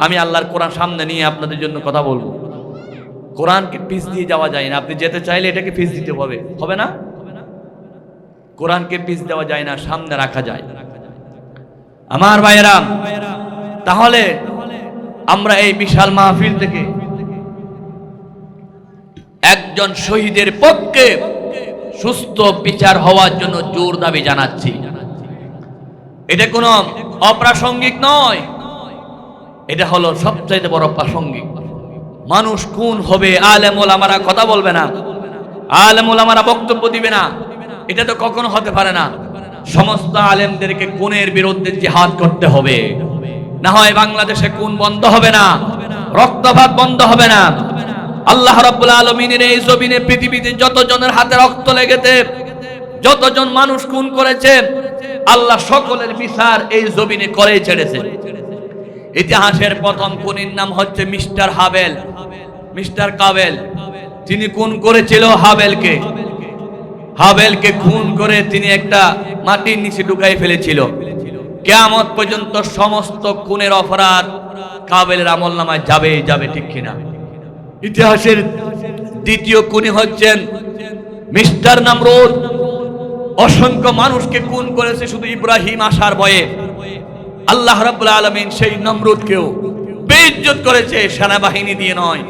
আমি আল্লাহর কোরআন সামনে নিয়ে আপনাদের জন্য কথা বলবো। কোরআনকে পিস দিয়ে যাওয়া যায় না। আপনি যেতে চাইলে এটাকে পিস দিতে হবে, হবে না? কোরআনকে পিস দেওয়া যায় না, সামনে রাখা যায়। আমার ভাইয়েরা, তাহলে আমরা এই বিশাল মাহফিল থেকে একজন শহীদের পক্ষে সুস্থ বিচার হওয়ার জন্য জোর দাবি জানাচ্ছি। এটা কোনো অপ্রাসঙ্গিক নয়, এটা হলো সবচাইতে বড় প্রাসঙ্গিক। মানুষ খুন হবে, আলেম ওলামারা কথা বলবে না, আলেম ওলামারা বক্তব্য দিবে না, এটা তো কখনো হতে পারে না। সমস্ত আলেমদেরকে খুনের বিরুদ্ধে জিহাদ করতে হবে, না হয় বাংলাদেশে খুন বন্ধ হবে না, রক্তপাত বন্ধ হবে না। আল্লাহ রাব্বুল আলামিনের এই জমিনে পৃথিবীতে যতজনের হাতে রক্ত লেগেছে, যতজন মানুষ খুন করেছে, আল্লাহ সকলের বিচার এই জমিনে করে ছেড়েছে। ইতিহাসের প্রথম খুনির নাম হচ্ছে মিস্টার হাবেল, মিস্টার কাবেল। তিনি খুন করেছিল হাবেলকে। হাবেলকে খুন করে তিনি একটা মাটির নিচে ঢুকাই ফেলেছিল। কিয়ামত পর্যন্ত সমস্ত খুনের অপরাধ কাবেলের আমলনামায় যাবে যাবে, ঠিক কিনা? ইতিহাসের দ্বিতীয় খুনি হচ্ছেন মিস্টার নমরুদ। অসংখ্য মানুষকে খুন করেছে শুধু ইব্রাহিম আসার ভয়ে। আল্লাহ রাব্বুল আলামিন সেই নমরুদকেও বেইজ্জত করেছে, সেনাবাহিনী দিয়ে নয়,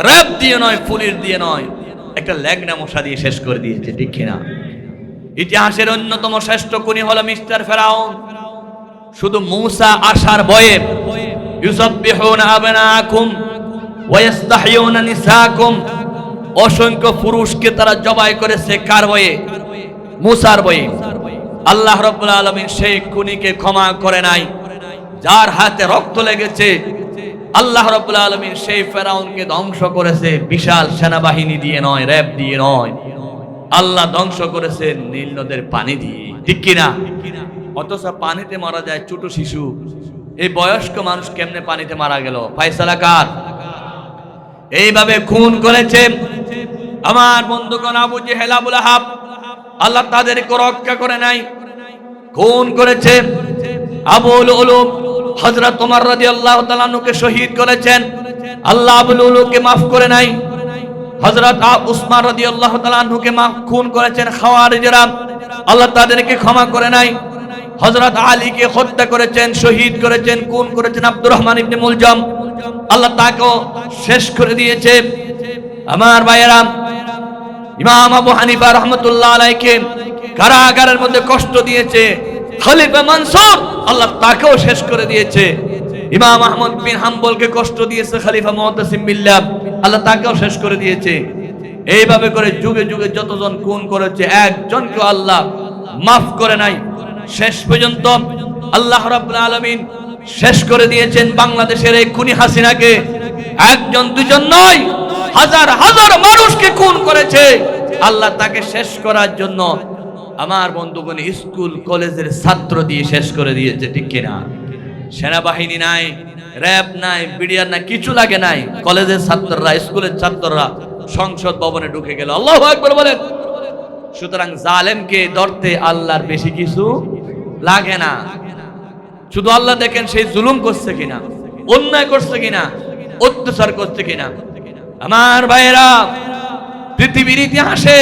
র‍্যাব দিয়ে নয়, পুলিশ দিয়ে নয়, একটা লেগনা মশা দিয়ে শেষ করে দিয়েছে, ঠিক কিনা? ইতিহাসের অন্যতম শ্রেষ্ঠ খুনি হলো মিস্টার ফেরাউন। শুধু মূসা আসার ভয়ে ইউসাব্বিহুনা আবনাকুম ওয়া ইস্তাহয়ুনা নিসাকুম, অসংখ্য পুরুষকে তারা জবাই করেছে। কার ভয়ে? মূসার ভয়ে। আল্লাহ রাব্বুল আলামিন সেই খুনিকে ক্ষমা করে নাই, যার হাতে রক্ত লেগেছে। আল্লাহ রাব্বুল আলামিন সেই ফেরাউনকে ধ্বংস করেছে বিশাল সেনাবাহিনী দিয়ে নয়, র‍্যাব দিয়ে নয়, আল্লাহ ধ্বংস করেছে নীল নদের পানি দিয়ে, ঠিক কিনা? অথচ পানিতে মারা যায় ছোট শিশু, এই বয়স্ক মানুষ কেমনে পানিতে মারা গেল? ফয়সালা কার? এইভাবে খুন করেছে আমার বন্ধুগণ আবু জেহেল, আবু লাহাব, আল্লাহ তাদেরকে রক্ষা করে নাই। খুন করেছে আবু লুলু, হযরত ওমর রাদিয়াল্লাহু তাআলা আনহুকে শহীদ করেছেন, আল্লাহ আবু লুলুকে maaf করে নাই। হযরত উসমান রাদিয়াল্লাহু তাআলা আনহুকে খুন করেছেন খাওয়ারিজরা, আল্লাহ তাদেরকে ক্ষমা করে নাই। হযরত আলীকে হত্যা করেছেন, শহীদ করেছেন, খুন করেছেন আব্দুর রহমান ইবনে মুলজাম, আল্লাহ তাকেও শেষ করে দিয়েছে। আমার ভাইয়েরা, ইমাম আবু হানিফা রাহমাতুল্লাহ আলাইহি কারাগারের মধ্যে কষ্ট দিয়েছে, খলিফা মানসুর আল্লাহ তাকেও শেষ করে দিয়েছে। ইমাম আহমদ বিন হাম্বলকে কষ্ট দিয়েছে খলিফা মুতাসিম বিল্লাহ, আল্লাহ তাকেও শেষ করে দিয়েছে। এইভাবে করে যুগে যুগে যতজন খুন করেছে, একজনকে আল্লাহ মাফ করে নাই। শেষ পর্যন্ত আল্লাহ রাব্বুল আলামিন শেষ করে দিয়েছেন বাংলাদেশের এই খুনি হাসিনাকে। একজন দুজন নয়, হাজার হাজার মানুষকে খুন করেছে। আল্লাহ তাকে শেষ করার জন্য আমার বন্ধুগণ স্কুল কলেজের ছাত্র দিয়ে শেষ করে দিয়েছে, ঠিক কিনা? সেনাবাহিনী নাই, র‍্যাব নাই, বিডিআর নাই, কিছু লাগে নাই। কলেজের ছাত্ররা, স্কুলের ছাত্ররা সংসদ ভবনে ঢুকে গেল। আল্লাহু আকবার বলেন। সুতরাং জালেমকে ধরতে আল্লাহর বেশি কিছু লাগে না। শুধু আল্লাহ দেখেন সেই জুলুম করছে কিনা, অন্যায় করছে কিনা, অত্যাচার করছে কিনা। আমার ভাইয়েরা, পৃথিবীর ইতিহাসে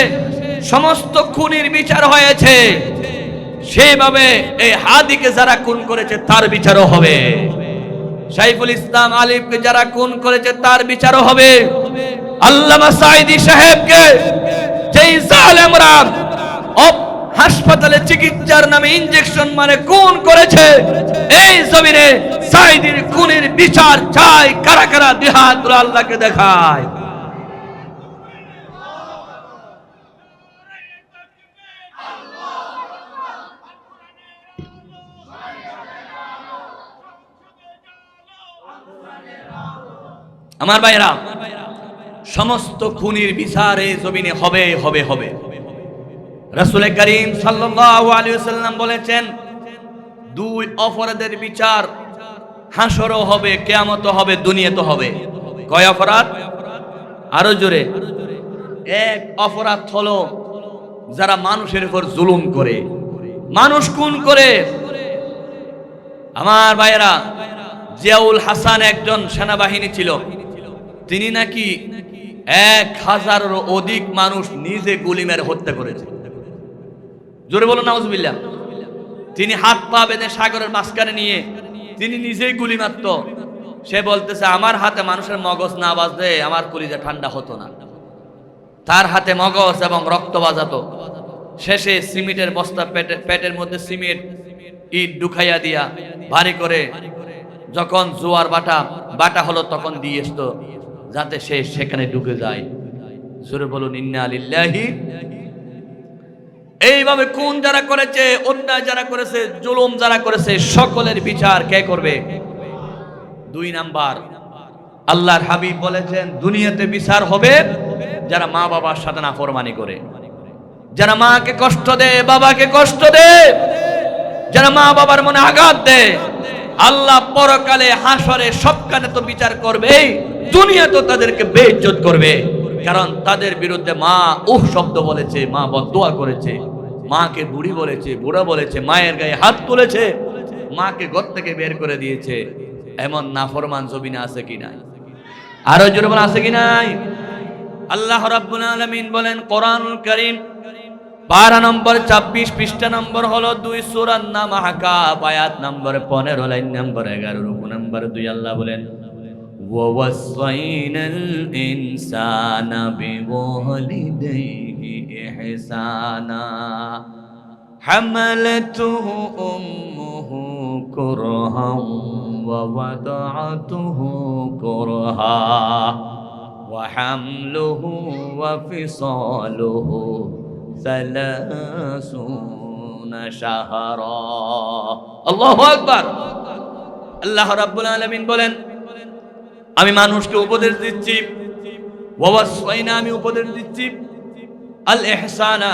সমস্ত খুনের বিচার হয়েছে, সেইভাবে এই হাদিকে যারা খুন করেছে তার বিচারও হবে। সাইফুল ইসলাম আলিফকে যারা খুন করেছে তার বিচারও হবে। আল্লামা সাঈদী সাহেবকে যেই জালেমরা হাসপাতালে চিকিৎসার নামে ইনজেকশন মানে খুন করেছে, এই জমিনে সাঈদীর খুনের বিচার চাই। কারা কারা দুই হাত তুলে আল্লাহকে দেখায়। আমার ভাইরা, সমস্ত খুনির বিচার এই জমিনে হবে হবে হবে। রাসূল করিম সাল্লাল্লাহু আলাইহি ওয়াসাল্লাম বলেছেন, দুই অপরাধের বিচার হাসরও হবে, কিয়ামতও হবে, দুনিয়াতে হবে। কয় অপরাধ? আরো জোরে। এক অপরাধ হলো যারা মানুষের উপর জুলুম করে, মানুষ খুন করে। আমার ভাইয়েরা, জিয়াউল হাসান একজন সেনাবাহিনী ছিল, তিনি নাকি 1000-এরও অধিক মানুষ নিজে গুলি মেরে হত্যা করেছে। জোরে বলো নাউজুবিল্লাহ। তিনি হাত পা বেঁধে সাগরের মাঝখানে নিয়ে তিনি নিজেই গুলি মারত। সে বলতেছে, আমার হাতে মানুষের মগজ না বাজলে আমার কলিজা ঠান্ডা হতো না। তার হাতে মগজ এবং রক্ত বাজাতো। শেষে সিমেন্টের বস্তা পেটের মধ্যে সিমেন্ট ইট ঢুকাইয়া দিয়া ভারী করে যখন জোয়ার বাটা হলো তখন দিয়ে আসতো, যাতে সে সেখানে ঢুকে যায়। জোরে বলুন ইন্না লিল্লাহি। এইভাবে খুন যারা করেছে, অন্যায় যারা করেছে, জুলুম যারা করেছে, সকলের বিচার কে করবে? 2 নাম্বার, আল্লাহর হাবিব বলেছেন, দুনিয়াতে বিচার হবে যারা মা বাবার সাথে নাফরমানি করে, যারা মাকে কষ্ট দেয়, বাবাকে কষ্ট দেয়, যারা মা বাবার মনে আঘাত দেয়। আল্লাহ পরকালে হাসরে সবখানে তো বিচার করবেই, দুনিয়া তো তাদেরকে বেইজ্জত করবে। কারণ তাদের বিরুদ্ধে মা শব্দ বলেছে, মা বদদুয়া করেছে, মাকে বুড়ি বলেছে, বুড়া বলেছে, মায়ের গায়ে হাত তুলেছে, মাকে ঘর থেকে বের করে দিয়েছে। এমন নাফরমান জমিনে আছে কি নাই? আরো জোরে বলেন, আছে কি নাই? আল্লাহ রাব্বুল আলামিন বলেন কোরআনুল কারীম 12 নম্বর 26 পৃষ্ঠা নম্বর হলো 2 সূরা নাম আহকাফ আয়াত নম্বর 15 লাইন নম্বর 11 রুকু নম্বর 2 আল্লাহ বলেন, ওয়া ওয়াসাইনাল ইনসানা বিওয়ালিদাইহি ইহসানা হামালাতুহু উম্মুহু কুরহান ওয়া ওয়াদাআতুহু কুরহা ওয়া হামলুহু ওয়া ফিসালুহু 30 শাহরা। আল্লাহু আকবার। আল্লাহ রাব্বুল আলামিন বলেন, আমি মানুষকে উপদেশ দিচ্ছি, ওয়াসাইনা, আমি উপদেশ দিচ্ছি, আল ইহসানা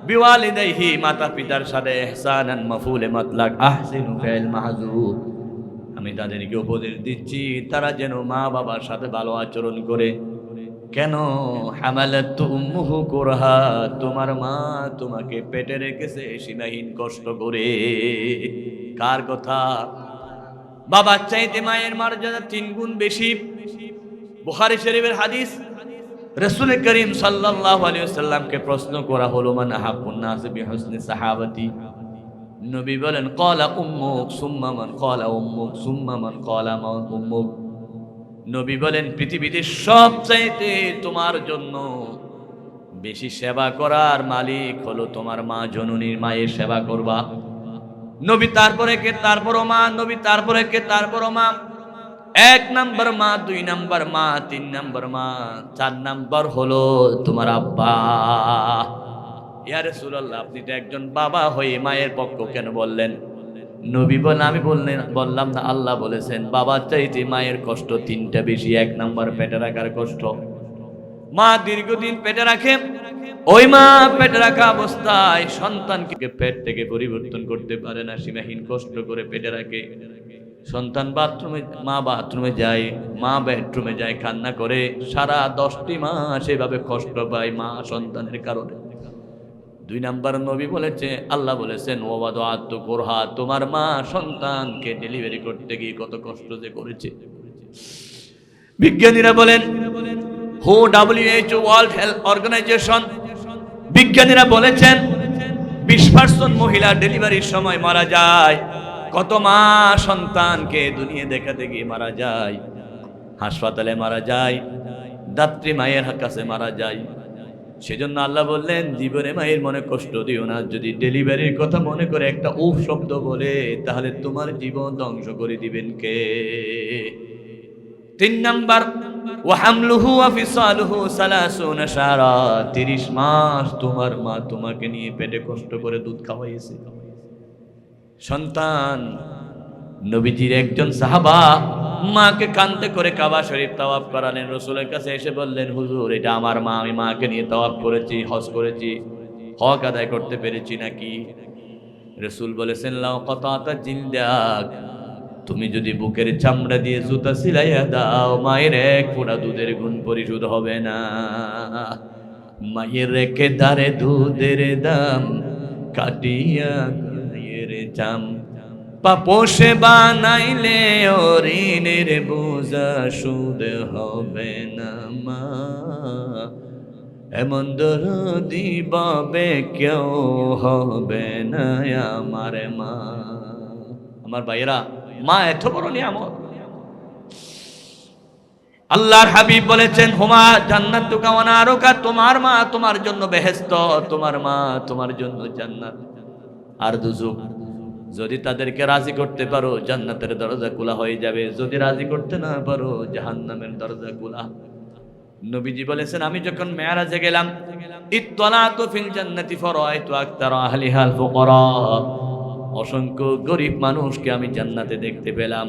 বিওয়ালিদাইহি, মাতা পিতার সাথে ইহসানান মাফউলে মাতলাক আহসিনু ফিল মাহযুব, আমি তাদেরকে উপদেশ দিচ্ছি তারা যেন মা বাবার সাথে ভালো আচরণ করে। কেন? হামালাতু উম্মুহু কুরহা, তোমার মা তোমাকে পেটে রেখেছে সীমাহীন কষ্ট করে। কার কথা? বাবার চাইতে মায়ের মর্যাদা 3 গুণ বেশি। বুখারী শরীফের হাদিস, রাসূল করিম সাল্লাল্লাহু আলাইহি ওয়াসাল্লামকে প্রশ্ন করা হলো, মান আহাব্বুন নাস বিহুসনি সাহাবাতি। নবী বলেন, ক্বালা উম্মুক সুম্মা মান, ক্বালা উম্মুক সুম্মা মান, ক্বালা উম্মুক। নবী বলেন, পৃথিবীতে সবচাইতে তোমার জন্য বেশি সেবা করার মালিক হলো তোমার মা জননীর, মায়ের সেবা করবা। নবী তারপরে কে? তারপরও মা। নবী তারপরে কে? তারপরও মা। 1 নাম্বার মা, 2 নাম্বার মা, 3 নাম্বার মা, 4 নাম্বার হলো তোমার আব্বা। ইয়া রাসূলুল্লাহ, আপনি তো একজন বাবা হয়ে মায়ের পক্ষ কেন বললেন? নবী বলেন, আমি বললাম না, আল্লাহ বলেছেন বাবার চাইতে মায়ের কষ্ট 3টা বেশি। 1 নাম্বার পেটে রাখার কষ্ট। মা দীর্ঘদিন পেটে রাখে, ওই মা পেটে রাখা অবস্থায় সন্তানকে পেট থেকে পরিবর্তন করতে পারে না, সীমাহীন কষ্ট করে পেটে রাখে। সন্তান বাথরুমে, মা বাথরুমে যায়, মা বেডরুমে যায়, কান্না করে, সারা 10টি মাস এভাবে কষ্ট পায় মা সন্তানের কারণে। 2 নাম্বার নবী বলেছে, আল্লাহ বলেছেন ওয়াদু আত্ম কোরহা, তোমার মা সন্তানকে ডেলিভারি করতে গিয়ে কত কষ্ট যে করেছে। বিজ্ঞানীরা বলেন, WHO ওয়ার্ল্ড হেলথ অর্গানাইজেশন, বিজ্ঞানীরা বলেছেন 20% মহিলা ডেলিভারির সময় মারা যায়। কত মা সন্তানকে দুনিয়া দেখাতে গিয়ে মারা যায়, হাসপাতালে মারা যায়, দাত্রী মায়ের কাছে মারা যায়। সেজন্য আল্লাহ বললেন, জীবনে মায়ের মনে কষ্ট দিও না। যদি ডেলিভারির কথা মনে করে একটা উফ শব্দ বলে, তাহলে তোমার জীবন ধ্বংস করে দিবেন কে? 3 নাম্বার, ওয়াহামলুহু ওয়া ফিসালুহু 30 শাহরা, 30 মাস তোমার মা তোমাকে নিয়ে পেটে কষ্ট করে দুধ খাওয়াইছে। সন্তান, নবীজির একজন সাহাবা মাকে কাঁদতে করে কাবা শরীফ তাওয়াফ করালেন। রাসূলের কাছে এসে বললেন, হুজুর এটা আমার মা, আমি মাকে নিয়ে তাওয়াফ করেছি, হজ করেছি, হক আদায় করতে পেরেছি নাকি? রাসূল বলেছেন, লাও কাতাতা জিলদাক, তুমি যদি বুকের চামড়া দিয়ে জুতা সিলাইয়া দাও, মায়ের 1 ফোঁটা দুধের গুণ পরিশোধ হবে না। মায়ের রেখে দারে দুধের দাম, কাটিয়া গায়ের চাম, পাপোষে বানাইলে ঋণের বোঝা সুদ হবে না। মা এমন দরদি বাবে কেউ হবে না আমার মা। আমার ভাইয়েরা, মা এত বড় নিয়ামত। আল্লাহর হাবিব বলেছেন, হুমা জান্নাতুকা ওয়া নারুকা, তোমার মা তোমার জন্য বেহেশত, তোমার মা তোমার জন্য জান্নাত আর দুজক। যদি তাদেরকে রাজি করতে পারো, জান্নাতের দরজা খোলা হয়ে যাবে। যদি রাজি করতে না পারো, জাহান্নামের দরজা খোলা। নবীজি বলেছেন, আমি যখন মেরাজে গেলাম, ইত্তলাতু ফিল জান্নাতি ফারাআইতু আকতারা আহলিহাল ফুকারা, অসংখ্য গরিব মানুষকে আমি জান্নাতে দেখতে পেলাম।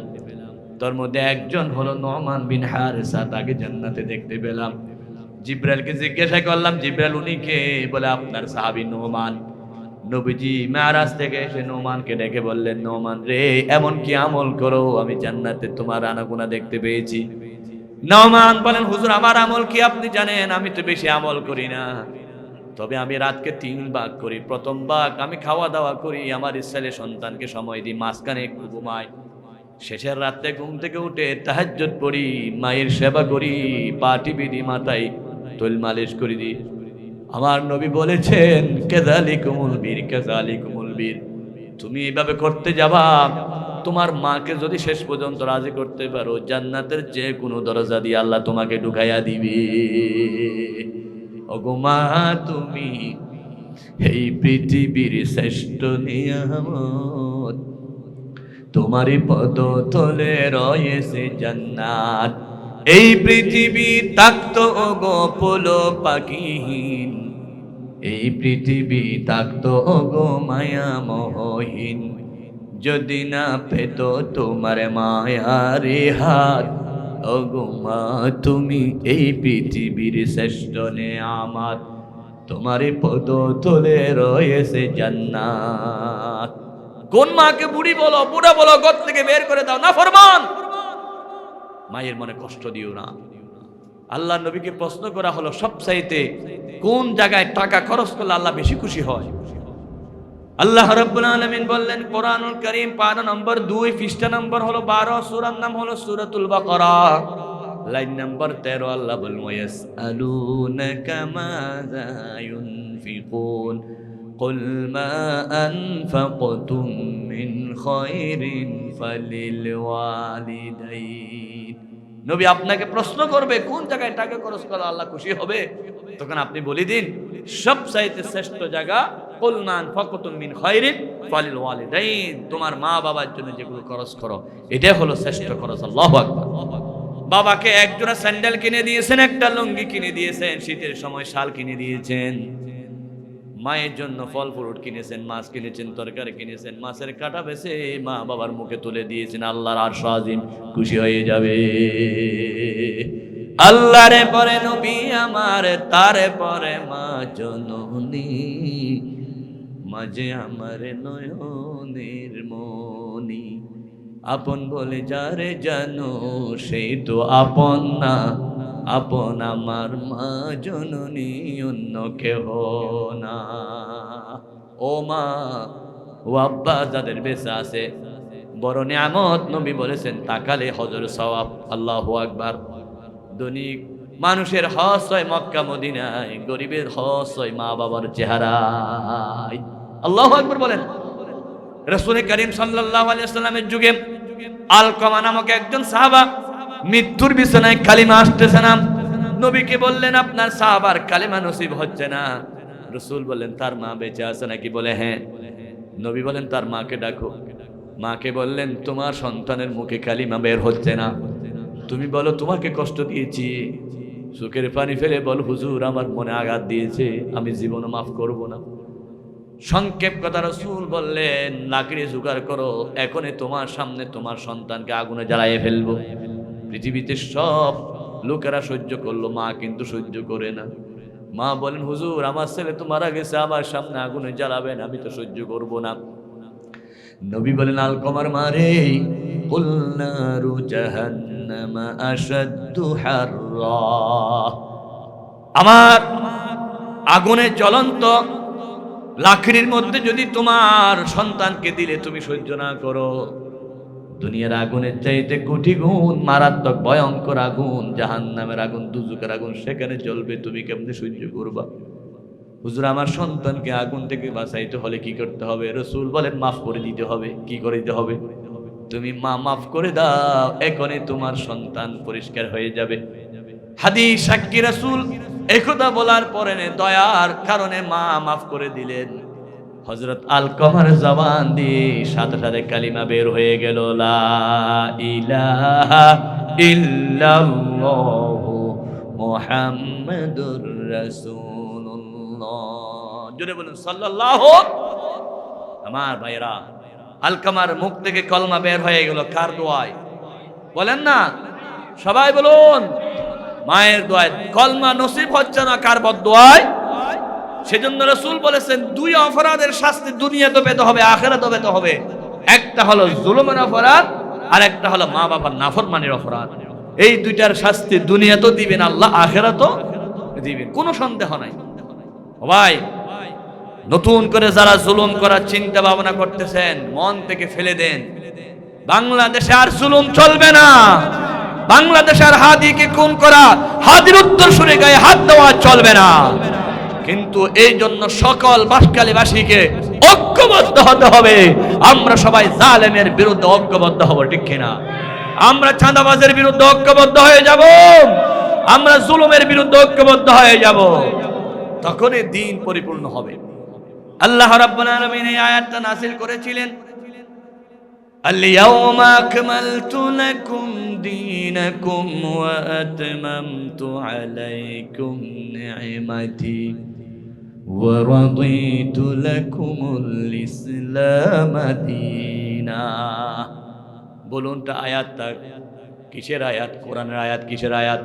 তার মধ্যে একজন হলো নোমান বিন হারিসা, তাকে জান্নাতে দেখতে পেলাম। জিব্রাইলকে জিজ্ঞাসা করলাম, জিব্রাইল উনি কে? বলে আপনার সাহাবী নোমান। নবীজি মেরাজ থেকে এসে নোমানকে ডেকে বললেন, নোমান রে, এমন কি আমল করো আমি জান্নাতে তোমার আনাগোনা দেখতে পেয়েছি। নোমান বলেন, হুজুর আমার আমল কি আপনি জানেন? আমি তো বেশি আমল করি না, তবে আমি রাতকে 3 ভাগ করি। প্রথম ভাগ আমি খাওয়া দাওয়া করি, আমার ছেলে সন্তানকে সময় দিই, মাঝখানে একটু ঘুমাই, শেষের রাতে ঘুম থেকে উঠে তাহাজ্জুদ পড়ি, মায়ের সেবা করি, পা টিপি দিই, মাথায় তৈল মালিশ করে দিই। আমার নবী বলেছেন, কাযালিকুমুল বীর, কাযালিকুমুল বীর, তুমি এইভাবে করতে যাবা, তোমার মাকে যদি শেষ পর্যন্ত রাজি করতে পারো, জান্নাতের যে কোনো দরজা দিয়ে আল্লাহ তোমাকে ঢুকাইয়া দিবে। ওগো মা, তুমি এই পৃথিবীর শ্রেষ্ঠ নিয়ামত, তোমারই পদ তলে রয়েছে জান্নাত। এই পৃথিবী তাক্ত ওগো পোলো পাখিহীন, এই পৃথিবী তাক্ত ওগো মায়া মোহহীন, যদি না পেত তোমার মায়ারে হাত। ওগো মা, তুমি এই পৃথিবীর শ্রেষ্ঠ নেয়ামত, তোমারই পদ তলে রয়েছে জান্নাত। কোন মাকে বুড়ি বলো, বুড়া বলো, ঘর থেকে বের করে দাও, না ফরমান, মায়ের মনে কষ্ট দিও না। আল্লাহ নবীকে প্রশ্ন করা হলো, সবচাইতে কোন জায়গায় টাকা খরচ করলে আল্লাহ বেশি খুশি হয়? আল্লাহ রাব্বুল আলামিন বললেন, কোরআনুল কারীম পারা নম্বর 2, পৃষ্ঠা নম্বর হলো 12, সূরার নাম হলো সূরাতুল বাকারা, লাইন নম্বর 13। আল্লাহ বলেন, ওয়ায়াসআলুনাকা মাযা ইউনফিকুন কুল মা আনফাকতুম মিন খায়রিন ফালিল ওয়ালিদাইন। নবী আপনাকে প্রশ্ন করবে, কোন জায়গায় টাকা খরচ করলে আল্লাহ খুশি হবে? তখন আপনি বলে দিন, সবচাইতে শ্রেষ্ঠ জায়গা কুল মা আনফাকতুম মিন খায়রিন ফালিল ওয়ালিদাইন, তোমার মা বাবার জন্য যেগুলো খরচ করো, এটাই হলো শ্রেষ্ঠ খরচ। আল্লাহু আকবার। বাবাকে একজোড়া স্যান্ডেল কিনে দিয়েছেন, একটা লুঙ্গি কিনে দিয়েছেন, শীতের সময় শাল কিনে দিয়েছেন। মায়ের জন্য ফল ফ্রুট কিনেছেন, মাছ কিনেছেন, তরকারি কিনেছেন, মাছের কাঁটা বেছে মা বাবার মুখে তুলে দিয়েছেন, আল্লাহর আরশ আজিম খুশি হয়ে যাবে। আল্লাহরে পরে নবী আমার, তারে পরে মা জননী, মাঝে আমার নয়নের মনি। আপন বলে যারে জানো সেই তো আপন না, আপন আমার মা জননী অন্য কেহ না। ও মা ও আব্বা যাদের বেঁচে আছে বড় নিয়ামত। নবী বলেছেন তাকালে হজর সওয়াব। আল্লাহু আকবার। দৈনিক মানুষের হজ হয় মক্কা মদিনায়, গরিবের হজ হয় মা বাবার চেহারায়। আল্লাহু আকবার বলেন। রাসূল করিম সাল্লাল্লাহু আলাইহি ওয়াসাল্লামের যুগে আলকামা নামক একজন সাহাবা মৃত্যুর বিছানায় কালিমা আসতেছে না। নবীকে বললেন আপনার সাহাবার কালিমা নসিব হচ্ছে না। রাসূল বললেন তার মা বেঁচে আছে নাকি? বলে হ্যাঁ। নবী বলেন তার মাকে ডাকো। মাকে বললেন তোমার সন্তানের মুখে কালিমা বের হচ্ছে না, তুমি বলো তোমাকে কষ্ট দিয়েছি। চোখের পানি ফেলে বল হুজুর আমার মনে আঘাত দিয়েছে, আমি জীবনে মাফ করব না। সংক্ষেপ কথা রাসূল বললেন লাকড়ি জোগাড় করো, এখনই তোমার সামনে তোমার সন্তানকে আগুনে জ্বালিয়ে ফেলবো। পৃথিবীতে সব লোকেরা সহ্য করলো, মা কিন্তু সহ্য করে না। মা বলেন হুজুর আমার ছেলে তো মারা গেছে, আমার সামনে আগুনে জ্বালাবেন, আমি তো সহ্য করব না। নবী বলেন আলকমার মারে কুল নারু জাহান্নামা আশাদ্দু হাররা, আমার আগুনে জ্বলন্ত লাকড়ির মধ্যে যদি তোমার সন্তানকে দিলে তুমি সহ্য না করো, দুনিয়ার আগুনের চাইতে কোটি গুণ মারাত্মক ভয়ঙ্কর আগুন, জাহান্নামের আগুন, দুজকের আগুন, সেখানে জ্বলবে, তুমি কেমনে সহ্য করবা? হুজুর আমার সন্তানকে আগুন থেকে বাঁচাইতে হলে কি করতে হবে? রাসূল বলেন মাফ করে দিতে হবে। কি করে দিতে হবে? তুমি মা মাফ করে দাও, এখনই তোমার সন্তান পরিষ্কার হয়ে যাবে। হাদিস সাক্ষী রাসূল একথা বলার পরে দয়ার কারণে মা মাফ করে দিলেন। হযরত আলকমার জবান দিয়ে সাথে সাথে কালিমা বের হয়ে গেল, লা ইলাহা ইল্লাল্লাহু মুহাম্মাদুর রাসূলুল্লাহ। জোরে বলুন সাল্লাল্লাহু। আমার ভাইরা আলকমার মুখ থেকে কলমা বের হয়ে গেল কার দোয়ায়? বলেন না সবাই বলুন। মায়ের দোয়ায়। কলমা নসিব হচ্ছে না কার বদদোয়ায়? সেজন্য রাসূল বলেছেন দুই অপরাধের শাস্তি দুনিয়াতে পেতে হবে, আখিরাতেও পেতে হবে। একটা হলো জুলুমের অপরাধ, আর একটা হলো মা বাবার নাফরমানির অপরাধ। এই দুইটার শাস্তি দুনিয়াতেও দিবেন আল্লাহ, আখিরাতেও দিবেন, কোনো সন্দেহ নাই। ভাই নতুন করে যারা জুলুম করার চিন্তা ভাবনা করতেছেন মন থেকে ফেলে দেন। বাংলাদেশে আর জুলুম চলবে না। বাংলাদেশের হাদিকে খুন করা, হাদির উত্তরসূরি গায়ে হাত দেওয়া চলবে না। কিন্তু এই জন্য সকল বাসকালীবাসীকে ঐক্যবদ্ধ হতে হবে। আমরা সবাই জালেমের বিরুদ্ধে ঐক্যবদ্ধ হব, ঠিক কিনা? আমরা চাঁদাবাজের বিরুদ্ধে ঐক্যবদ্ধ হয়ে যাব, আমরা জুলুমের বিরুদ্ধে ঐক্যবদ্ধ হয়ে যাব, তখনই দ্বীন পরিপূর্ণ হবে। আল্লাহ রাব্বুল আলামিন এই আয়াতটা নাযিল করেছিলেন, اليوم أكملت لكم دينكم وأتممت عليكم نعمتي ورضيت لكم الإسلام دينا। বলুন তা আয়াতটা কিসের আয়াত? কোরআনের আয়াত। কিসের আয়াত?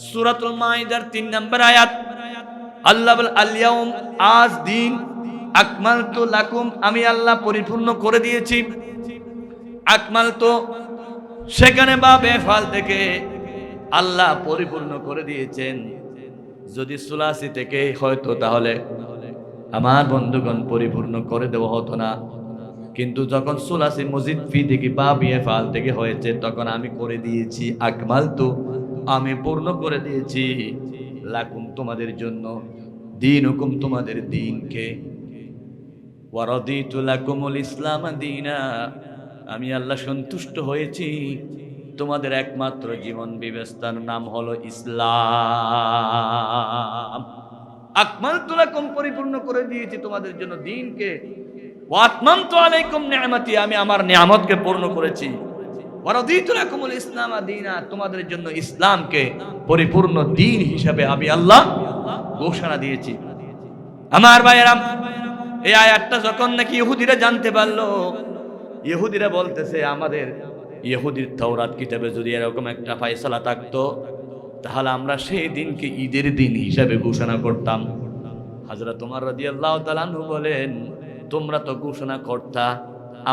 সূরাতুল মাইদার 3 নম্বর আয়াত। আল্লাহ বলেন আল-ইয়াউম, আজ দিন, আকমালতু লাকুম, আমি আল্লাহ পরিপূর্ণ করে দিয়েছি। আকমালতু সেখানে বা বেফাল থেকে আল্লাহ পরিপূর্ণ করে দিয়েছেন। যদি সুলাসি থেকে হয়তো তাহলে আমার বন্ধুগণ পরিপূর্ণ করে দেওয়া হতো না। কিন্তু যখন সুলাসি মজিদ ফি থেকে বা বেফাল থেকে হয়েছে তখন আমি করে দিয়েছি। আকমালতু, আমি পূর্ণ করে দিয়েছি, লাকুম, তোমাদের জন্য, দীনুকুম, তোমাদের দ্বীনকে, ওয়া রাদিতু লাকুমুল ইসলাম দীনা, আমি আল্লাহ সন্তুষ্ট হয়েছি, তোমাদের একমাত্র জীবন ব্যবস্থার নাম হলো ইসলাম। আকমালতু লাকুম, পরিপূর্ণ করে দিয়েছি তোমাদের জন্য দ্বীনকে, ওয়া আতমামতু আলাইকুম নি'মাতি, আমি আমার নিয়ামতকে পূর্ণ করেছি, ওয়া রাদিতু লাকুমুল ইসলাম দীনা, তোমাদের জন্য ইসলামকে পরিপূর্ণ দ্বীন হিসাবে আমি আল্লাহ ঘোষণা দিয়েছি। আমার ভাইয়েরা, এই আয়াতটা যখন নাকি ইহুদিরা জানতে পারলো, ইহুদিরা বলতেছে আমাদের ইহুদির তাওরাত কিতাবে যদি এরকম একটা ফয়সালা থাকতো তাহলে আমরা সেই দিনকে ঈদের দিন হিসাবে ঘোষণা করতাম। হযরত ওমর রাদিয়াল্লাহু তাআলা আনহু বলেন তোমরা তো ঘোষণা করতা,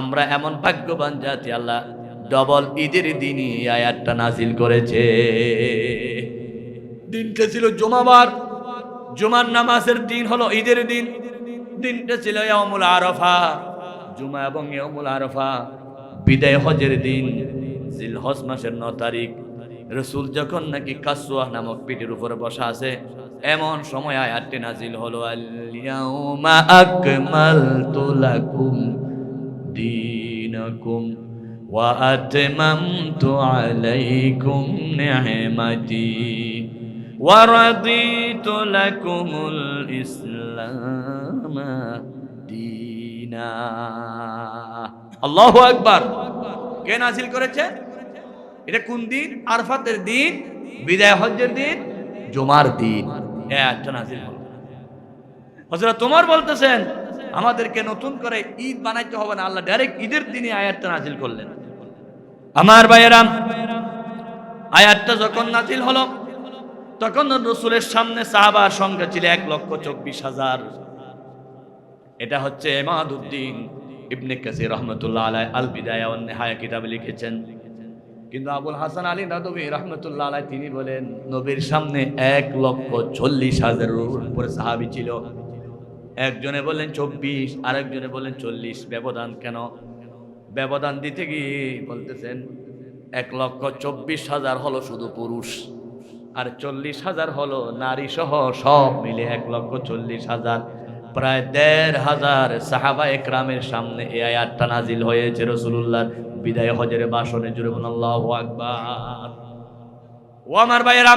আমরা এমন ভাগ্যবান জাতি, আল্লাহ ডবল ঈদের দিনই আয়াতটা নাজিল করেছে। দিনটা ছিল জুমাবার, জুমার নামাজের দিন হলো ঈদের দিন। দিনটা ছিল ইয়াউমুল আরাফা, জুমা এবং ইয়াউমুল আরাফা বিদায় হজের দিন, জিলহজ মাসের 9 তারিখ। রাসূল যখন নাকি কাসওয়া নামক পিঠের উপরে বসা আছে, এমন সময় আয়াতটি নাজিল হলো, আল ইয়াউমা আকমালতু লাকুম দীনাকুম ওয়া আতমামতু আলাইকুম নি'মাতি ওয়া রাদিতু লাকুমুল ইসলাম দীনা। আল্লাহু আকবার। কে নাজিল করেছে? এটা কোন দিন? আরাফাতের দিন, বিদায় হজ্জের দিন, জুমার দিন এই আয়াতটা নাজিল হলো। হযরত ওমর বলতেছেন, আমাদেরকে নতুন করে ঈদ বানাইতে হবে না, আল্লাহ ডাইরেক্ট ঈদের দিনে আয়াতটা নাজিল করলেন। আমার ভাইয়েরা, আয়াতটা যখন নাজিল হলো তখন রাসূলের সামনে সাহাবার সংখ্যা ছিল 1,24,000। এটা হচ্ছে ইমাদউদ্দিন ইবনে কাসির রাহমাতুল্লাহ আলাইহি আল বিদায়া ওয়ান নিহায়া কিতাবে লিখেছেন। কিন্তু আবুল হাসান আলী নাদবী রাহমাতুল্লাহ আলাইহি তিনি বলেন, নবীর সামনে 1,40,000 উপরে সাহাবী ছিল। একজনে বললেন 24, আরেকজনে বললেন 40। ব্যবধান কেন? ব্যবধান দিতে গিয়ে বলতেছেন 1,24,000 হলো শুধু পুরুষ, আর 40,000 হলো নারী সহ সব মিলে 1,40,000। প্রায় 1,500 সাহাবা একরামের সামনে এই আয়াতটা নাজিল হয়েছে রাসূলুল্লাহর বিদায় হজের ভাষণে। জুড়ে বলুন আল্লাহু আকবার। ও আমার ভাইয়েরা,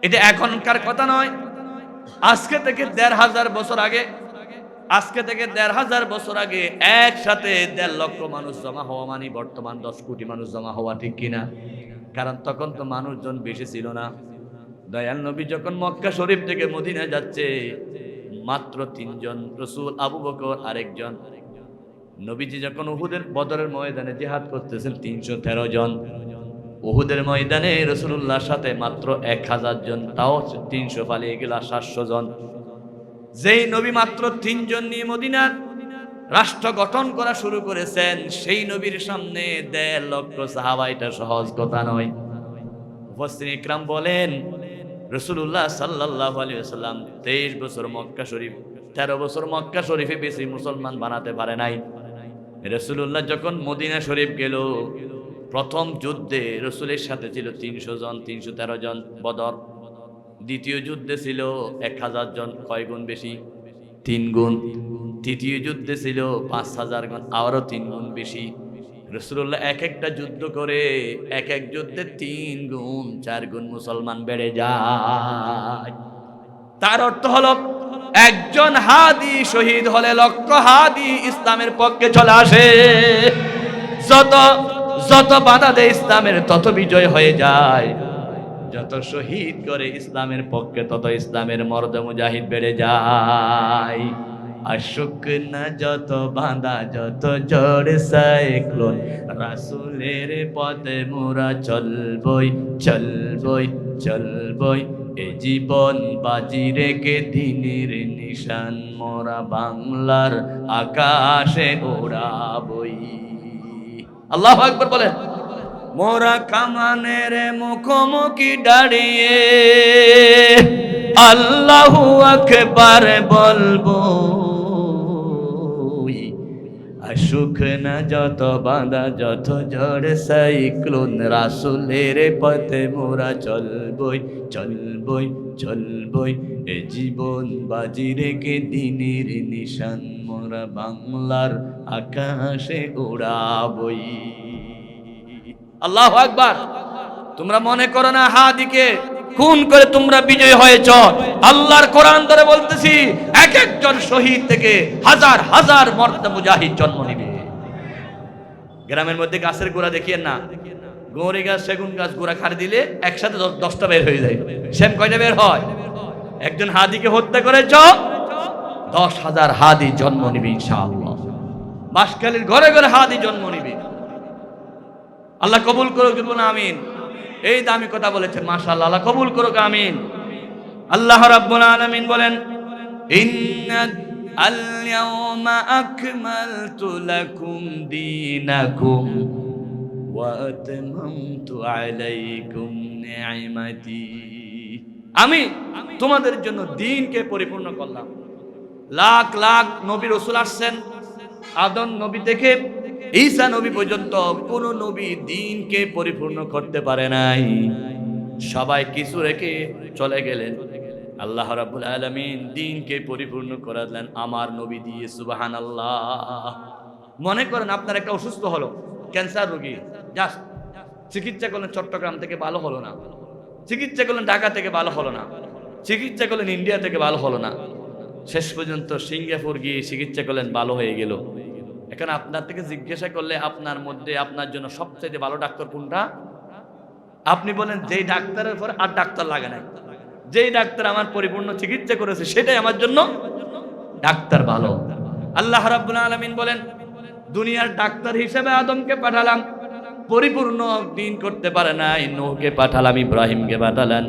এটা এখনকার কথা নয়, আজকে থেকে 1,500 বছর আগে, আজকে থেকে 1,500 বছর আগে একসাথে 1.5 লক্ষ মানুষ জমা হওয়া মানে বর্তমান 10 কোটি মানুষ জমা হওয়া, ঠিক কিনা? কারণ তখন তো মানুষজন বেশি ছিল না। দয়াল নবী যখন মক্কা শরীফ থেকে মদিনা যাচ্ছে, মাত্র 3 জন, রাসূল, আবু বকর আরেকজন। নবীজি যখন উহুদের বদরের ময়দানে জিহাদ করতেছেন 313 জন। উহুদের ময়দানে রাসূলুল্লাহর সাথে মাত্র 1000 জন, তাও 300 পালিয়ে গেল 700 জন। যেই নবী মাত্র 3 জন নিয়ে মদিনার রাষ্ট্র গঠন করা শুরু করেছেন, সেই নবীর সামনে 1.5 লক্ষ সাহাবা, এটা সহজ কথা নয়। মুফাসসিরিন ইকরাম বলেন, রাসূলুল্লাহ সাল্লাল্লাহু আলাইহি ওয়াসাল্লাম 23 বছর মক্কা শরীফ, 13 বছর মক্কা শরীফে বেশি মুসলমান বানাতে পারে নাই। রাসূলুল্লাহ যখন মদিনা শরীফ গেল, প্রথম যুদ্ধে রাসূলের সাথে ছিল 300 জন, 313 জন বদর। দ্বিতীয় যুদ্ধে ছিল 1000 জন, কয় গুণ বেশি? 3 গুণ। তৃতীয় যুদ্ধে ছিল 5000 জন, আরো 3 গুণ বেশি। রাসূলুল্লাহ এক একটা যুদ্ধ করে এক এক যুদ্ধে 3 গুণ 4 গুণ মুসলমান বেড়ে যায়। তার অর্থ হলো, একজন হাদি শহীদ হলে লক্ষ হাদি ইসলামের পক্ষে চলে আসে। যত যত বাধা দেয় ইসলামের তত বিজয় হয়ে যায়। যত শহীদ করে ইসলামের পক্ষে তত ইসলামের মর্দ মুজাহিদ বেড়ে যায়। আশুক না যত বাঁধা, যত জোরে সাইক্লোন, রাসূলের পথে মোরা চলবই চলবই চলবই। এ জীবন বাজি রেখে দিনের নিশান মোরা বাংলার আকাশে ওড়াবই। আল্লাহু আকবার বলেন। মোরা কামানের মুখোমুখি দাঁড়িয়ে আল্লাহু আকবার বলবো। আসুক না যত বাঁধা, যত ঝড় সাইক্লোন, রাসূলের পথে মোরা চলবই চলবই চলবই। এ জীবন বাজি রেখে দিনের নিশান মোরা বাংলার আকাশে উড়াবই। আল্লাহু আকবার। তোমরা মনে করো না হাদিকে খুন করে তোমরা বিজয় হয়েছ। আল্লাহর কোরআন ধরে বলতেছি, এক একজন শহীদ থেকে হাজার হাজার মর্দ মুজাহিদ জন্ম নেবে। গ্রামের মধ্যে গাছের গোড়া দেখিয়েন না, গৌরী গাছ, সেগুন গাছ গোড়া খাড়ি দিলে একসাথে 10টা বের হয়ে যায়। সেম কয়টা বের হয়? একজন হাদিকে হত্যা করেছ, 10,000 হাদি জন্ম নেবে ইনশাআল্লাহ। বাঁশখালীর ঘরে ঘরে হাদি জন্ম নেবে। আল্লাহ কবুল করুক, বলুন আমিন। এই দামি কথা বলেছেন, মাশাআল্লাহ, আল্লাহ কবুল করুক, আমিন। আল্লাহ রাব্বুল আলামিন বলেন, ইন্না আল-ইয়াওমা আকমালতু লাকুম দীনাকুম ওয়া আতমামতু আলাইকুম নি'মাতি। আমি তোমাদের জন্য দ্বীনকে পরিপূর্ণ করলাম। লাখ লাখ নবী রাসূল আসছেন, আদম নবী থেকে ঈসা নবী পর্যন্ত কোন নবী দ্বীনকে পরিপূর্ণ করতে পারে নাই। সবাই কিছু রেখে চলে গেলেন। আল্লাহ রাব্বুল আলামিন দ্বীনকে পরিপূর্ণ করালেন আমার নবী দিয়ে। সুবহানাল্লাহ। মনে করেন আপনার একটা অসুস্থ হলো, ক্যান্সার রোগী, জাস্ট চিকিৎসা করলেন চট্টগ্রাম থেকে, ভালো হলো না। চিকিৎসা করলেন ঢাকা থেকে, ভালো হলো না। চিকিৎসা করলেন ইন্ডিয়া থেকে, ভালো হলো না। শেষ পর্যন্ত সিঙ্গাপুর গিয়ে চিকিৎসা করলেন, ভালো হয়ে গেল। এখন আপনার থেকে জিজ্ঞাসা করলে আপনার মধ্যে আপনার জন্য সবচেয়ে ভালো ডাক্তার কোনটা? আপনি বলেন যেই ডাক্তারের পর আর ডাক্তার লাগে নাই, যেই ডাক্তার আমার পরিপূর্ণ চিকিৎসা করেছে সেটাই আমার জন্য ডাক্তার ভালো। আল্লাহ রাব্বুল আলামিন বলেন দুনিয়ার ডাক্তার হিসেবে আদমকে পাঠালাম, পরিপূর্ণ দ্বীন করতে পারে নাই। নূহকে পাঠালাম, ইব্রাহিমকে পাঠালেন,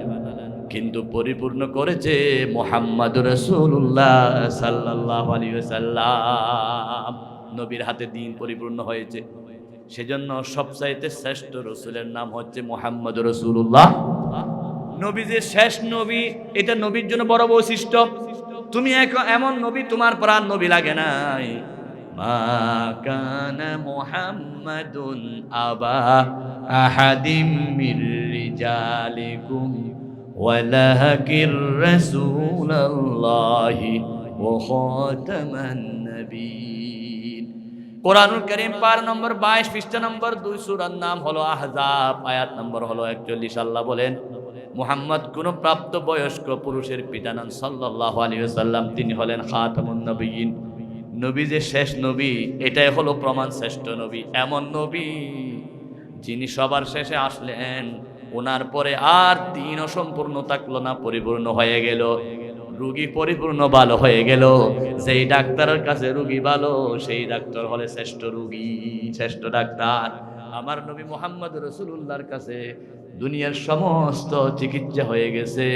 কিন্তু পরিপূর্ণ করেছে মুহাম্মাদুর রাসূলুল্লাহ সাল্লাল্লাহু আলাইহি ওয়াসাল্লাম। নবীর হাতে দ্বীন পরিপূর্ণ হয়েছে। সেজন্য সবচাইতে শ্রেষ্ঠ রাসূলের নাম হচ্ছে মুহাম্মাদুর রাসূলুল্লাহ। নবী যে শেষ নবী, এটা নবীর জন্য বড় বৈশিষ্ট্য। তুমি এমন নবী তোমার প্রাণ নবী লাগে নাই। মা কানা মুহাম্মাদুন আবা আহাদিম মির রিজালিকুম ওয়ালাকির রাসূলুল্লাহি ওয়া খাতামান নবিয়্যিন। কোরআনুল কারীম পারা নম্বর 22 পৃষ্ঠা নম্বর 2 সূরার নাম হলো আহজাব, আয়াত নম্বর হলো 41। আল্লাহ বলেন মুহাম্মদ কোন প্রাপ্ত বয়স্ক পুরুষের পিতা নন সাল্লাল্লাহু আলাইহি ওয়াসাল্লাম, তিনি হলেন খাতামুন নবিয়্যিন। নবী যে শেষ নবী, এটাই হলো প্রমাণ শ্রেষ্ঠ নবী। এমন নবী যিনি সবার শেষে আসলেন, ওনার পরে আর দ্বীন অসম্পূর্ণ থাকলো না, পরিপূর্ণ হয়ে গেল। রোগী পরিপূর্ণ ভালো হয়ে গেল। যেই ডাক্তারের কাছে রোগী ভালো, সেই ডাক্তার হলে শ্রেষ্ঠ রোগী, শ্রেষ্ঠ ডাক্তার। আমার নবী মুহাম্মদ রাসূলুল্লাহর কাছে দুনিয়ার সমস্ত চিকিৎসা হয়ে গেছে,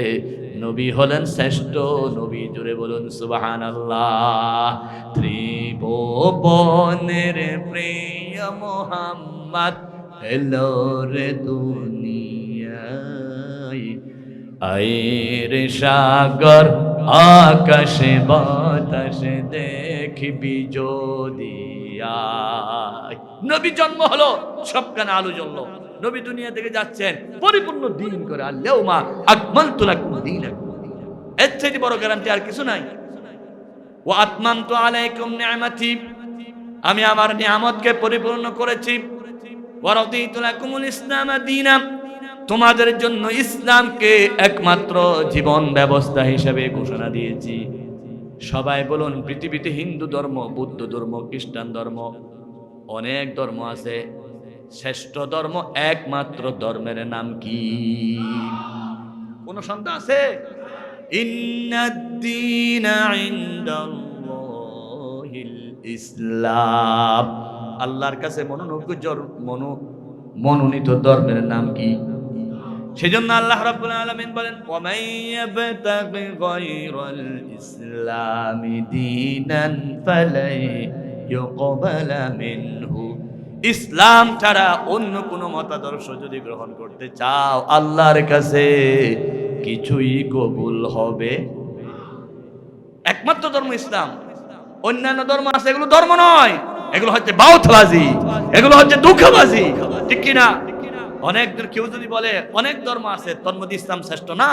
নবী হলেন শ্রেষ্ঠ নবী। জোরে বলুন সুবহানাল্লাহ। ত্রিভুবনের প্রিয় মুহাম্মদ এলো রে দুনিয়ায়, আয়ের সাগর আকাশে বাতাসে দেখবি যদি আয়। নবী জন্ম হলো, সবখানে আলো জ্বললো। নবী দুনিয়া থেকে যাচ্ছেন পরিপূর্ণ দ্বীন করে। আল-ইয়াওমা আকমালতু লাকুম দীনাকুম, এর থেকে বড় গ্যারান্টি আর কিছু নাই। ওয়া আতমামতু আলাইকুম নি'মাতি, আমি আমার নিয়ামতকে পরিপূর্ণ করেছি। ওয়া রাদিতু লাকুমুল ইসলাম দীনা, তোমাদের জন্য ইসলামকে একমাত্র জীবন ব্যবস্থা হিসেবে ঘোষণা দিয়েছি। সবাই বলুন, পৃথিবীতে হিন্দু ধর্ম, বৌদ্ধ ধর্ম, খ্রিস্টান ধর্ম, অনেক ধর্ম আছে, শ্রেষ্ঠ ধর্ম একমাত্র ধর্মের নাম কি? কোন সন্দেহ আছে? ইন্নাদ-দীনা ইনদাল্লাহিল ইসলাম, আল্লাহর কাছে মনোনীত ধর্মের নাম কি? সেজন্য আল্লাহ রাব্বুল আলামিন বলেন ওয়া মাইয়াবতাগি গায়রাল ইসলামি দীনান ফালাই ইউকবালা মিনহু, ইসলাম ছাড়া অন্য কোনো মতাদর্শ যদি গ্রহণ করতে চাও, আল্লাহর কাছে কিছুই কবুল হবে। একমাত্র ধর্ম ইসলাম। অন্যান্য ধর্ম আছে, এগুলো ধর্ম নয়, এগুলো হচ্ছে বাউতবাজি, এগুলো হচ্ছে দুঃখবাজি, ঠিক কিনা? অনেক কেউ যদি বলে অনেক ধর্ম আছে, তোর মধ্যে ইসলাম শ্রেষ্ঠ না,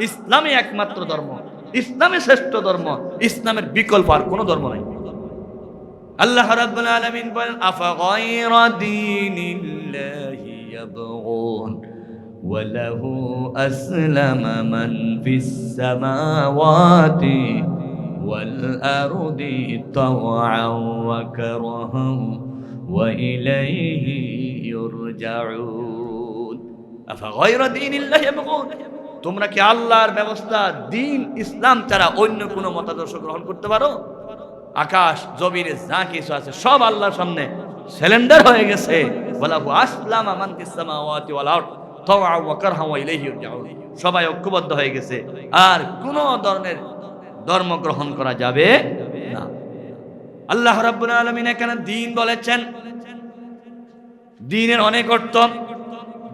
ইসলামই একমাত্র ধর্ম, ইসলামই শ্রেষ্ঠ ধর্ম, ইসলামের বিকল্প আর কোনো ধর্ম নাই। আল্লাহ রাব্বুল আলামিন বলেন আফা গায়রা দীনিল্লাহি ইয়াবগুন ওয়া লাহু আসলামা মান ফিস সামাওয়াতি ওয়াল আরদি তাওআন ওয়া কারহান ওয়া ইলাইহি ইউরজাউন। আফা গায়রা দীনিল্লাহি ইয়াবগুন, তোমরা কি আল্লাহর ব্যবস্থা দ্বীন ইসলাম ছাড়া অন্য কোনো মতাদর্শ গ্রহণ করতে পারো? আকাশ জমিনে যা কিছু আছে সব আল্লাহর সামনে সিলিন্ডার হয়ে গেছে। ওয়ালাহু আসলামা মান ফিস সামাওয়াতি ওয়াল আরদ তাওআন ওয়া কারহান ওয়া ইলাইহি ইউরজাউন, সবাই ঐক্যবদ্ধ হয়ে গেছে, আর কোন ধরনের ধর্ম গ্রহণ করা যাবে না। আল্লাহ রাব্বুল আলামিন এখানে দ্বীন বলেছেন। দ্বীনের অনেক অর্থ।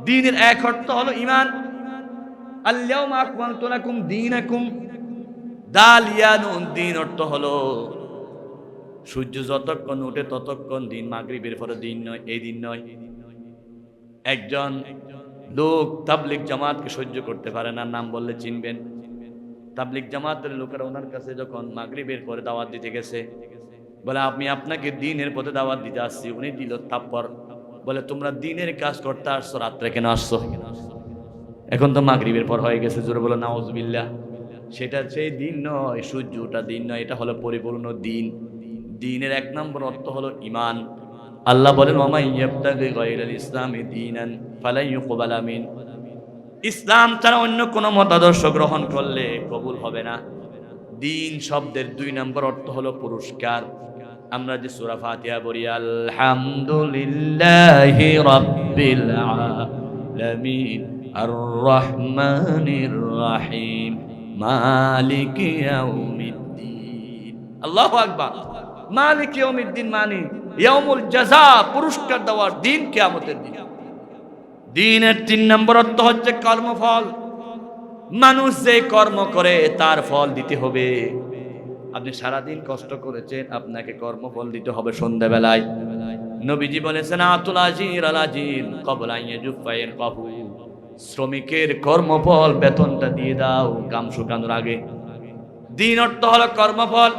দ্বীনের এক অর্থ হলো ঈমান। আল-ইয়াওমা আকমালতু লাকুম দীনাকুম, দাল ইয়া নুন, দ্বীন অর্থ হলো সূর্য যতক্ষণ ওঠে ততক্ষণ দিন, মাগরিবের পরে দিন নয়, এই দিন নয়। একজন লোক তাবলিগ জামাতকে সহ্য করতে পারে না, নাম বললে চিনবেন। তাবলিগ জামাতের লোকেরা ওনার কাছে যখন মাগরিবের পরে দাওয়াত দিতে গেছে, বলে আমি আপনাকে দ্বীনের পথে দাওয়াত দিতে আসছি। উনি দিল থাপ্পড়, বলে তোমরা দ্বীনের কাজ করতে আসছো, রাত্রে কেন আসছো? এখন তো মাগরিবের পর হয়ে গেছে। জোরে বলো নাউজুবিল্লাহ। সেটা সেই দিন নয়, সূর্য ওঠা দিন নয়, এটা হলো পরিপূর্ণ দিন। দ্বীনের এক নম্বর অর্থ হলো ঈমান। আল্লাহ বলেন ওয়ামান ইয়াবতাগি গায়রাল ইসলামি দীনান ফালা ইউকবালা মিন, ইসলাম ছাড়া অন্য কোনো মতাদর্শ গ্রহণ করলে কবুল হবে না। দ্বীন শব্দের দুই নম্বর অর্থ হলো পুরস্কার। আমরা যে সূরা ফাতিহা পড়ি, আলহামদুলিল্লাহি রাব্বিল আলামিন আর রহমানির রহিম মালিকি ইয়াউমিদ্দিন। আল্লাহু আকবার। মালিকি ইয়াউমিদ্দিন মানে ইয়াউমুল জাযা, পুরস্কার দেওয়ার দিন, কিয়ামতের দিন। দ্বীনের তিন নম্বর অর্থ হচ্ছে কর্মফল। মানুষ যে কর্ম করে তার ফল দিতে হবে। আপনি সারাদিন কষ্ট করেছেন, আপনাকে কর্মফল দিতে হবে সন্ধ্যাবেলায়। নবীজি বলেছেন আতুল আজির আল আজির ক্বাবলা ইয়াজুফাইর কাহু, শ্রমিকের কর্মফল বেতনটা দিয়ে দাও গাম শুকানোর আগে। দ্বীন অর্থ হলো কর্মফল।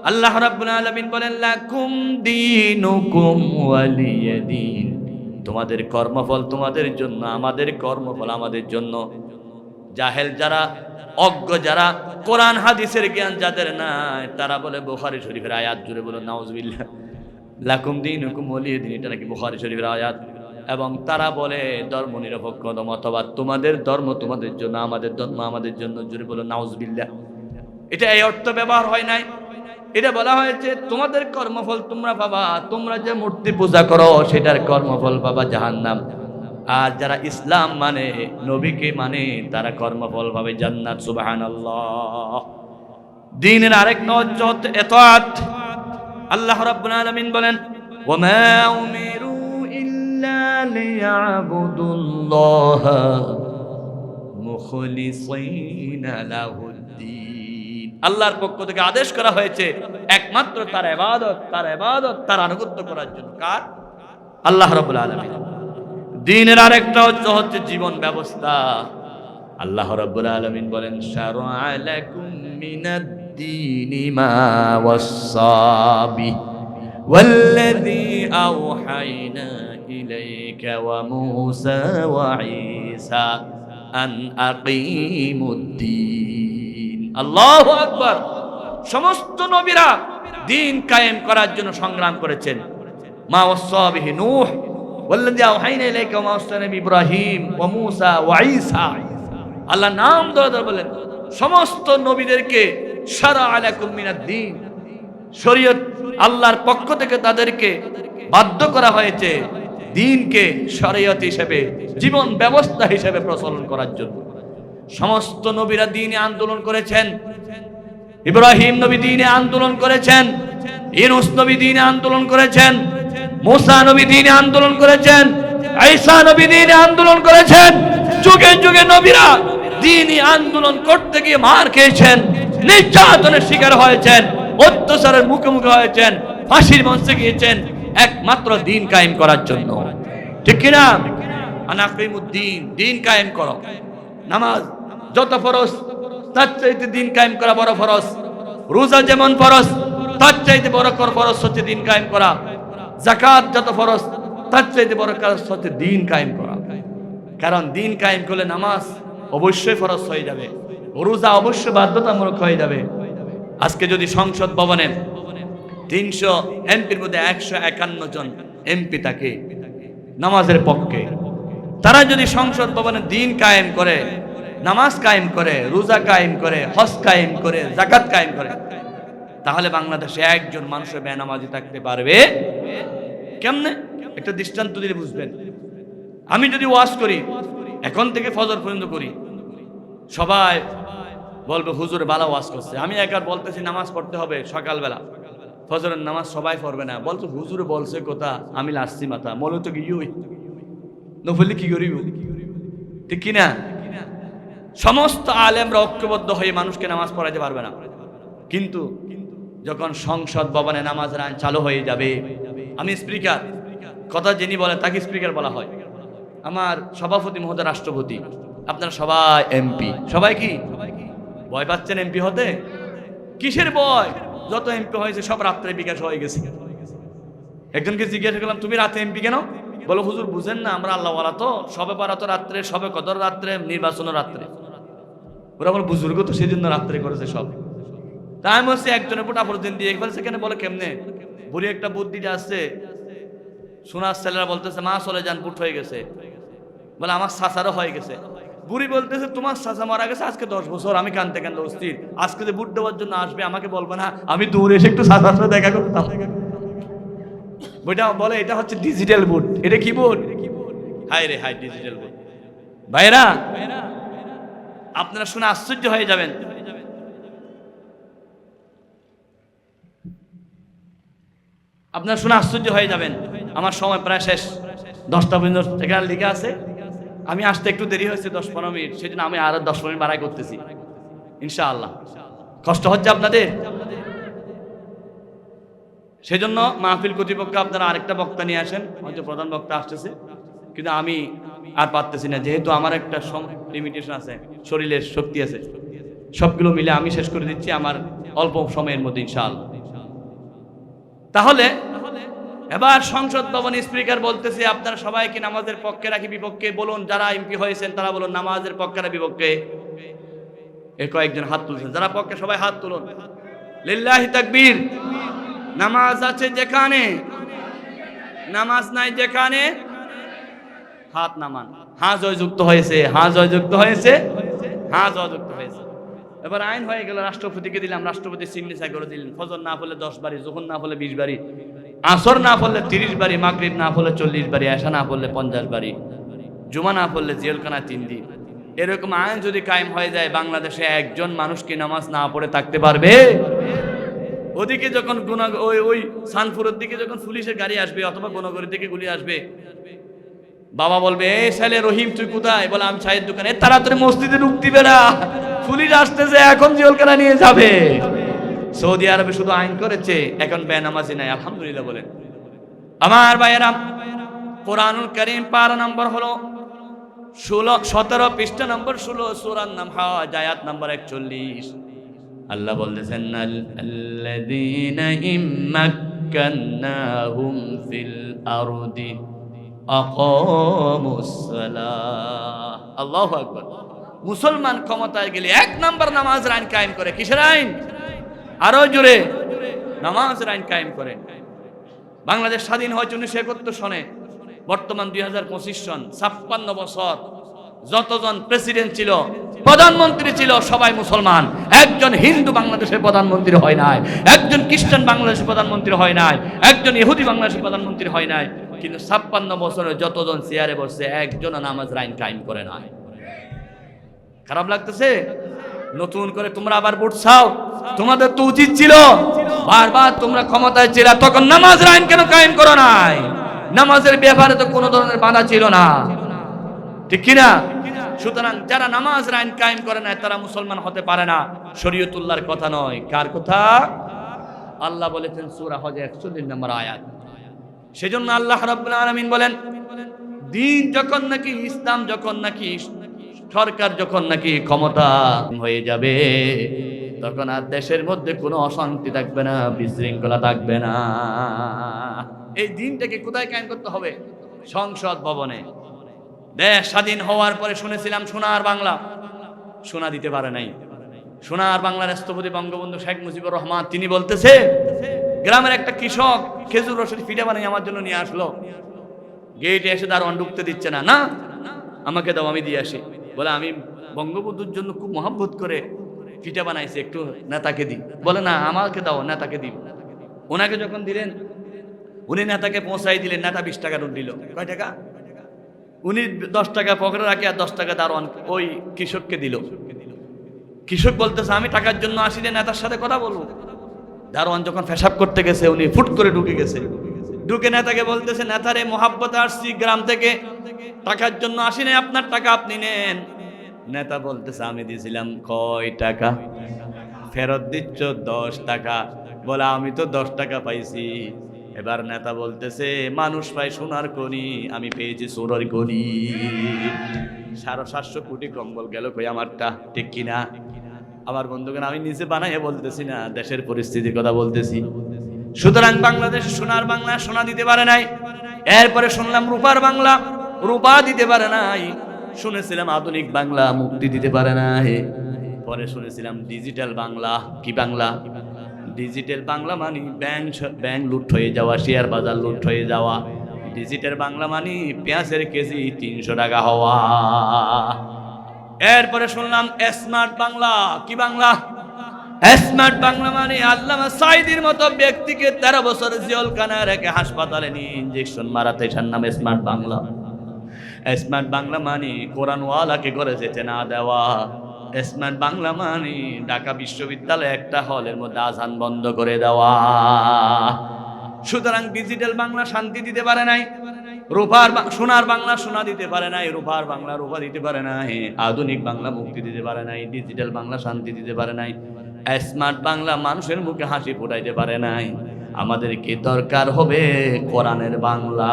আল্লাহ রাব্বুল আলামিন বলেন লাকুম দীনুকুম ওয়ালিয়াদিন, তোমাদের কর্মফল তোমাদের জন্য, আমাদের কর্মফল আমাদের জন্য। জাহেল যারা, অজ্ঞ যারা, কোরআন হাদিসের জ্ঞান যাদের নাই, তারা বলে বুখারী শরীফের আয়াত, জুড়ে বলো নাউজুবিল্লাহ, লাকুম দীনুকুম ওয়ালিয়াদিন, এটা নাকি বুখারী শরীফের আয়াত। এবং তারা বলে ধর্ম নিরপেক্ষ মতবাদ, তোমাদের ধর্ম তোমাদের জন্য, আমাদের ধর্ম আমাদের জন্য, জুড়ে বলো নাউজুবিল্লাহ। এটা এই অর্থ ব্যবহার হয় নাই। এটা বলা হয়েছে তোমাদের কর্মফল তোমরা পাবা, তোমরা যে মূর্তি পূজা করো সেটার কর্মফল পাবা জাহান্নাম। আর যারা ইসলাম মানে, নবীকে মানে, তারা কর্মফল পাবে জান্নাত। সুবহানাল্লাহ। দ্বীনের আরেক নাম হচ্ছে ইতাআত। আল্লাহ রাব্বুল আলামিন বলেন ওয়ামা উমিরু ইল্লা লিয়াবুদুল্লাহা মুখলিসিনা লাহুদ্দীন। আল্লাহর পক্ষ থেকে আদেশ করা হয়েছে একমাত্র তার ইবাদত, তার ইবাদত, তার আনুগত্য করার জন্য। কার? আল্লাহ রাব্বুল আলামিন। দ্বীনের আরেকটা হচ্ছে জীবন ব্যবস্থা। আল্লাহ রাব্বুল আলামিন বলেন শারআ লাকুম মিনাদ-দীনি মা ওয়াসসা ওয়াল্লাযী আওহাইনা ইলাইকা ওয়া মূসা ওয়া ঈসা আন আকিমুদ-দীন। আল্লাহু আকবার। সমস্ত নবীরা দ্বীন কায়েম করার জন্য সংগ্রাম করেছেন। মা ওয়াসসা বিহি নূহ ওয়াল্লাযী আওহাইনা ইলাইকা ওয়া মা ওয়াসসা ইব্রাহিম ওয়া মূসা ওয়া ঈসা। আল্লাহ নাম ধরে বলেন সমস্ত নবীদেরকে শারআ লাকুম মিনাদ-দীন, শরীয়ত আল্লাহর পক্ষ থেকে তাদেরকে বাধ্য করা হয়েছে দ্বীনকে শরীয়ত হিসেবে, জীবন ব্যবস্থা হিসেবে প্রচলন করার জন্য। সমস্ত নবীরা দ্বীনে আন্দোলন করেছেন। ইব্রাহিম নবী দ্বীনে আন্দোলন করেছেন, ইউনূস নবী দ্বীনে আন্দোলন করেছেন, মূসা নবী দ্বীনে আন্দোলন করেছেন, ঈসা নবী দ্বীনে আন্দোলন করেছেন। যুগে যুগে নবীরা দ্বীনি আন্দোলন করতে গিয়ে মার খেয়েছেন, নির্যাতনের শিকার হয়েছেন, অত্যাচারের মুখোমুখি হয়েছেন, ফাঁসির মঞ্চে গিয়েছেন একমাত্র দ্বীন কায়েম করার জন্য। ঠিক কিনা? আনাকিমুদ্দীন, দ্বীন কায়েম করো। নামাজ যত ফরজ তার চাইতে দ্বীন কায়েম করা বড় ফরজ। রোজা যেমন ফরজ তার চাইতে বড় ফরজ হচ্ছে দ্বীন কায়েম করা। যাকাত যত ফরজ তার চাইতে বড় কাজ হচ্ছে দ্বীন কায়েম করা। কারণ দ্বীন কায়েম করলে নামাজ অবশ্যই ফরজ হয়ে যাবে, রোজা অবশ্যই বাধ্যতামূলক হয়ে যাবে। আজকে যদি সংসদ ভবনে 300 এমপির মধ্যে 151 জন এমপি থাকে নামাজের পক্ষে, তারা যদি সংসদ ভবনে দ্বীন কায়েম করে, নামাজ কায়েম করে, রোজা কায়েম করে, হজ কায়েম করে, যাকাত কায়েম করে, তাহলে বাংলাদেশে একজন মানুষের বেনামাজি থাকতে পারবে কেমনে? একটা দৃষ্টান্ত দিলে বুঝবেন। আমি যদি ওয়াজ করি, এখন থেকে ফজর পর্যন্ত করি, সবাই বলবে হুজুর ভালো ওয়াজ করছে। আমি একবার বলতেছি নামাজ পড়তে হবে সকালবেলা, ফজরের নামাজ সবাই পড়বে না, বলতো হুজুরে বলছে কথা, আমি লাসছি মাথা মূলত কি নফলি কি করিব, ঠিক কিনা? সমস্ত আলেমরা ঐক্যবদ্ধ হয়ে মানুষকে নামাজ পড়াইতে পারবে না, কিন্তু যখন সংসদ ভবনে নামাজের আইন চালু হয়ে যাবে, আমি স্পিকার, কথা যিনি বলে তাকে স্পিকার বলা হয়, আমার সভাপতি মহোদয় রাষ্ট্রপতি, আপনারা সবাই এমপি, সবাই কি ভয় পাচ্ছেন এমপি হতে? কিসের ভয়? যত এমপি হয়েছে সব রাত্রে বিকাশ হয়ে গেছে। একজনকে জিজ্ঞাসা করলাম, তুমি রাতে এমপি কেন? বলো হুজুর বুঝেন না, আমরা আল্লাহওয়ালা তো, সবে বারাত রাত্রে, সবে কদর রাত্রে, নির্বাচন রাত্রে। ওরা বলে বুজুর্গ তো সেই জন্য রাত্রে করেছে সব। তাই আমি বলছি একজনের বুট দিন দিয়ে ফেলছে কেন? বলে কেমনে? বুড়ি একটা বুদ্ধিটা আসছে, সোনার ছেলেরা বলতেছে মা চলে যান, বুট হয়ে গেছে। বলে আমার চাচারও হয়ে গেছে। বুড়ি বলতেছে তোমার চাচা মারা গেছে আজকে 10 বছর, আমি কানতে কানতে অস্থির, আজকে যে বুট দেওয়ার জন্য আসবে আমাকে বলবে না, আমি দূরে এসে একটু চাচার সাথে দেখা করতাম। বইটা বলে এটা হচ্ছে ডিজিটাল বুট। এটা কি বুট? হাই রে হাই, ডিজিটাল বুট। ভাইরা আপনারা শুনে আশ্চর্য হয়ে যাবেন, আপনারা শুনে আশ্চর্য হয়ে যাবেন। আমার সময় প্রায় শেষ, 10টা পর্যন্ত এখানে লিখে আছে, আমি আসতে একটু দেরি হয়েছে 10-15 মিনিট, সেই জন্য আমি আরো 10 মিনিট বাড়াই করতেছি ইনশাআল্লাহ। কষ্ট হচ্ছে আপনাদের? সেজন্য মাহফিল কর্তৃপক্ষ আপনারা আরেকটা বক্তা নিয়ে আসেন, হয়তো প্রধান বক্তা আসতেছে, কিন্তু আমি আর পারতেছি না, যেহেতু আমার একটা লিমিটেশন আছে, শরীরের শক্তি আছে, সবগুলো মিলে আমি শেষ করে দিচ্ছি আমার অল্প সময়ের মধ্যে ইনশাআল্লাহ। তাহলে এবার সংসদ ভবন স্পিকার বলতেছে আপনারা সবাই কি নামাজের পক্ষে নাকি বিপক্ষে? বলুন, যারা এমপি হয়েছেন তারা বলুন নামাজের পক্ষে না বিপক্ষে? কয়েকজন হাত তুলছেন, যারা পক্ষে সবাই হাত তুলুন। লিল্লাহি তাকবীর। নামাজ আছে যেখানে, নামাজ নাই যেখানে, হাত নামান। হ্যাঁ জয়যুক্ত হয়েছে, হ্যাঁ জয়যুক্ত হয়েছে, হ্যাঁ জয়যুক্ত হয়েছে। এবার আইন হয়ে গেল, রাষ্ট্রপতিকে দিলাম, রাষ্ট্রপতি সিগনেচার করে দিলেন। ফজর না পড়লে 10 বারি, যখন না পড়লে 20 বারি, আসর না পড়লে 30 বারি, মাগরিব না পড়লে 40 বারি, এশা না পড়লে 50 বারি, জুমা না পড়লে জেলখানা 3 দিন। এরকম আইন যদি কায়েম হয়ে যায়, বাংলাদেশে একজন মানুষ কি নামাজ না পড়ে থাকতে পারবে? ওদিকে যখন ওই সানপুরের দিকে যখন পুলিশের গাড়ি আসবে অথবা গুণগরের দিকে গুলি আসবে, বাবা বলবে এই ছেলে রহিম তুই কোথায়? বলে আমি চায়ের দোকানে। তাড়াতাড়ি মসজিদে ঢুকতে বেড়া, পুলিশ আসতেছে, এখন জেলখানা নিয়ে যাবে। সৌদি আরবে শুধু আইন করেছে, এখন বেনামাজি নাই, আলহামদুলিল্লাহ বলেন। আমার ভাইয়েরা, কোরআনুল কারীম পারা নম্বর হলো 17 পৃষ্ঠা নম্বর 16, সূরার নাম হজ, আয়াত নম্বর 41। আল্লাহ বলতেছেন আল্লাযীনা ইম্মাক্কান্নাহুম ফিল আরদি আকামুস সালাহ। আল্লাহু আকবার। মুসলমান ক্ষমতায় গেলে 1 নম্বর নামাজের আইন কায়েম করে। কিসের আইন? আরো জোরে, নামাজের আইন কায়েম করে। বাংলাদেশ স্বাধীন হয়েছে 1971 সনে, বর্তমান 2025 সন, 56 বছর। যতজন প্রেসিডেন্ট ছিল, প্রধানমন্ত্রী ছিল, সবাই মুসলমান। একজন হিন্দু বাংলাদেশের প্রধানমন্ত্রী হয় নাই, একজন খ্রিস্টান বাংলাদেশের প্রধানমন্ত্রী হয় নাই, একজন ইহুদি বাংলাদেশের প্রধানমন্ত্রী হয় নাই। কিন্তু 56 বছরে যতজন চেয়ারে বসছে, একজন নামাজের আইন কায়েম করে নাই। খারাপ লাগতেছে? নতুন করে তোমরা আবার ভোট চাও? তোমাদের তো উচিত ছিল, বারবার তোমরা ক্ষমতায় ছিল, তখন নামাজের আইন কেন কায়েম করো নাই? নামাজের ব্যাপারে তো কোনো ধরনের বাধা ছিল না, ঠিক কিনা? সুতরাং যারা নামাজের আইন কায়েম করে না তারা মুসলমান হতে পারে না। শরীয়তুল্লাহর কথা নয়, কার কথা? আল্লাহ বলেছেন সূরা হজে 41 নম্বর আয়াত। সেজন্য আল্লাহ রাব্বুল আলামিন বলেন, দিন যখন নাকি, ইসলাম যখন নাকি, সরকার যখন নাকি ক্ষমতা হয়ে যাবে, তখন আর দেশের মধ্যে কোনো অশান্তি থাকবে না, বিশৃঙ্খলা থাকবে না। এই দিনটাকে কোথায় কায়েম করতে হবে? সংসদ ভবনে। দেশ স্বাধীন হওয়ার পরে শুনেছিলাম সোনার বাংলা, সোনা দিতে পারে নাই। সোনার বাংলার রাষ্ট্রপতি বঙ্গবন্ধু শেখ মুজিবুর রহমান, তিনি বলতেছে গ্রামের একটা কৃষক খেজুর রসের পিঠা বানিয়ে আমার জন্য নিয়ে আসলো, গেটে এসে দারোয়ান ঢুকতে দিচ্ছে না, না আমাকে দাও, আমি দিয়ে আসি। বলে আমি বঙ্গবন্ধুর জন্য খুব মহব্বত করে পিঠা বানাইছি, একটু নেতাকে দিই। বলে না আমাকে দাও, নেতাকে দিব। ওনাকে যখন দিলেন, উনি নেতাকে পৌঁছাই দিলেন, নেতা 20 টাকা নোট দিল। কয় টাকা? উনি 10 টাকা পকেটে রাখে আর 10 টাকা দারোয়ান ওই কৃষককে দিল। কৃষক বলতেছে আমি টাকার জন্য আসি যে নেতার সাথে কথা বলবো। দারোয়ান যখন পেশাব করতে গেছে উনি ফুট করে ঢুকে গেছে, ঢুকে নেতাকে বলতেছে, নেতারে মোহাব্বত আসছি গ্রাম থেকে, টাকার জন্য আসি নাই, আপনার টাকা আপনি নেন। নেতা বলতেছে আমি দিয়েছিলাম কয় টাকা? ফেরত দিচ্ছ 10 টাকা। বলে আমি তো 10 টাকা পাইছি। এবার নেতা বলতেছে মানুষ পায় সোনার কনি, আমি পেয়েছি সোনার কনি। 750 কোটি কম্বল গেল কই আমারটা, ঠিক কিনা? আমার বন্ধুগণ আমি নিজে বানাইয়ে বলতেছি না, দেশের পরিস্থিতির কথা বলতেছি। সুতরাং বাংলাদেশ সোনার বাংলা, সোনা দিতে পারে নাই। এরপরে শুনলাম রূপার বাংলা, রূপা দিতে পারে নাই। শুনেছিলাম আধুনিক বাংলা, মুক্তি দিতে পারে নাই। পরে শুনেছিলাম ডিজিটাল বাংলা। কি বাংলা? ডিজিটাল বাংলা মানে ব্যাংক লুট হয়ে যাওয়া, শেয়ার বাজার লুট হয়ে যাওয়া। ডিজিটাল বাংলা মানে পেঁয়াজের কেজি 300 টাকা হওয়া। এরপরে শুনলাম স্মার্ট বাংলা। কি বাংলা? স্মার্ট বাংলা মানে আল্লামা সাঈদীর মতো ব্যক্তিকে 13 বছর জেলখানায় রেখে হাসপাতালে নিয়ে ইনজেকশন মারাতে, তার নাম স্মার্ট বাংলা। স্মার্ট বাংলা মানে কোরআনওয়ালাকে ঘরে যেতে না দেওয়া। স্মার্ট বাংলা মানে ঢাকা বিশ্ববিদ্যালয়ে একটা হলের মধ্যে আজান বন্ধ করে দেওয়া। সুতরাং ডিজিটাল বাংলা শান্তি দিতে পারে নাই, সোনার বাংলা সোনা দিতে পারে নাই, রূপার বাংলা রূপা দিতে পারে নাই, আধুনিক বাংলা মুক্তি দিতে পারে নাই, ডিজিটাল বাংলা শান্তি দিতে পারে নাই, স্মার্ট বাংলা মানুষের মুখে হাসি ফোটাইতে পারে নাই। আমাদেরকে দরকার হবে কোরআনের বাংলা।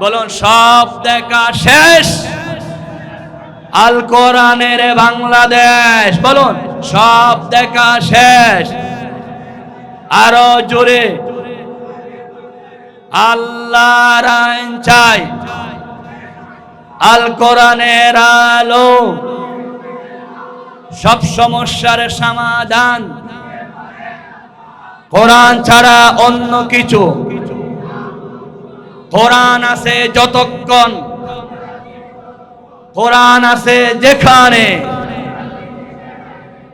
বলুন সব দেখা শেষ, আল কোরআনের বাংলাদেশ। বলুন সব দেখা শেষ। আরো জোরে, আল্লাহর আইন চাই, আল কোরআনের আলো, সব সমস্যার সমাধান। কোরআন ছাড়া অন্য কিছু, কোরআন আছে যতক্ষণ, কোরআন আছে যেখানে,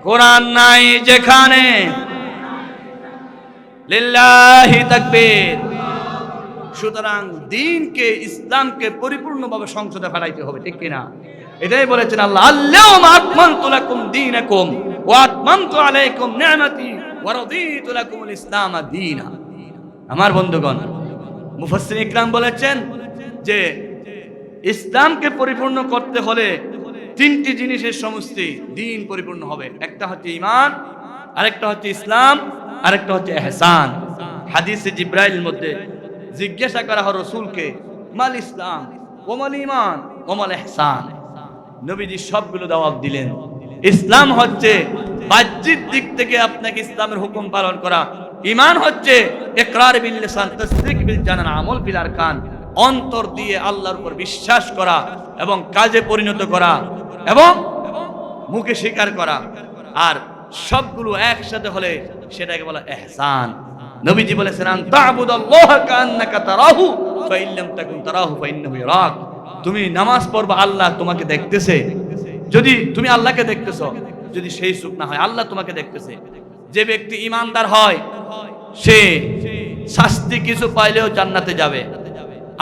কোরআন নাই যেখানে। লিল্লাহি তাকবীর। সুতরাং দ্বীনকে, ইসলামকে পরিপূর্ণভাবে সংসদে ফেলাইতে হবে, ঠিক কিনা? এটাই বলেছেন আল্লাহ, আল-ইয়াওমা আকমালতু লাকুম দীনাকুম ওয়া আতমামতু আলাইকুম নি'মাতি ওয়া রাদিতু লাকুমুল ইসলাম দীনা। আমার বন্ধুগণ, মুফাসসির ইকরাম বলেছেন যে ইসলামকে পরিপূর্ণ করতে হলে 3টি জিনিসের সমষ্টি দ্বীন পরিপূর্ণ হবে। একটা হচ্ছে ঈমান, আরেকটা হচ্ছে ইসলাম, আরেকটা হচ্ছে ইহসান। হাদিসে জিবরাইলের মধ্যে জিজ্ঞাসা করা হয় রাসূলকে, মাল ইসলাম ওয়া মাল ঈমান ওয়া মাল ইহসান। নবীজি সবগুলো জবাব দিলেন। ইসলাম হচ্ছে বাহ্যিক দিক থেকে আপনাকে ইসলামের হুকুম পালন করা। ঈমান হচ্ছে ইকরার বিল লিসান, তাসদীক বিল জানান, আমল বিল আরকান, অন্তর দিয়ে আল্লাহর উপর বিশ্বাস করা এবং কাজে পরিণত করা এবং মুখে স্বীকার করা। আর সবগুলো একসাথে হলে সেটাকে বলা ইহসান। নবীজি বলেছেন, আন তা'বুদাল্লাহা কাআন্নাকা তারাহু ফাইন লাম তাকুন তারাহু ফাইন্নাহু ইয়ারাক। তুমি নামাজ পড়বা, আল্লাহ তোমাকে দেখতেছে। যদি তুমি আল্লাহকে দেখতেছো, যদি সেই সুখ না হয় আল্লাহ তোমাকে দেখতেছে। যে ব্যক্তি ঈমানদার হয় সে শাস্তি কিছু পাইলেও জান্নাতে যাবে।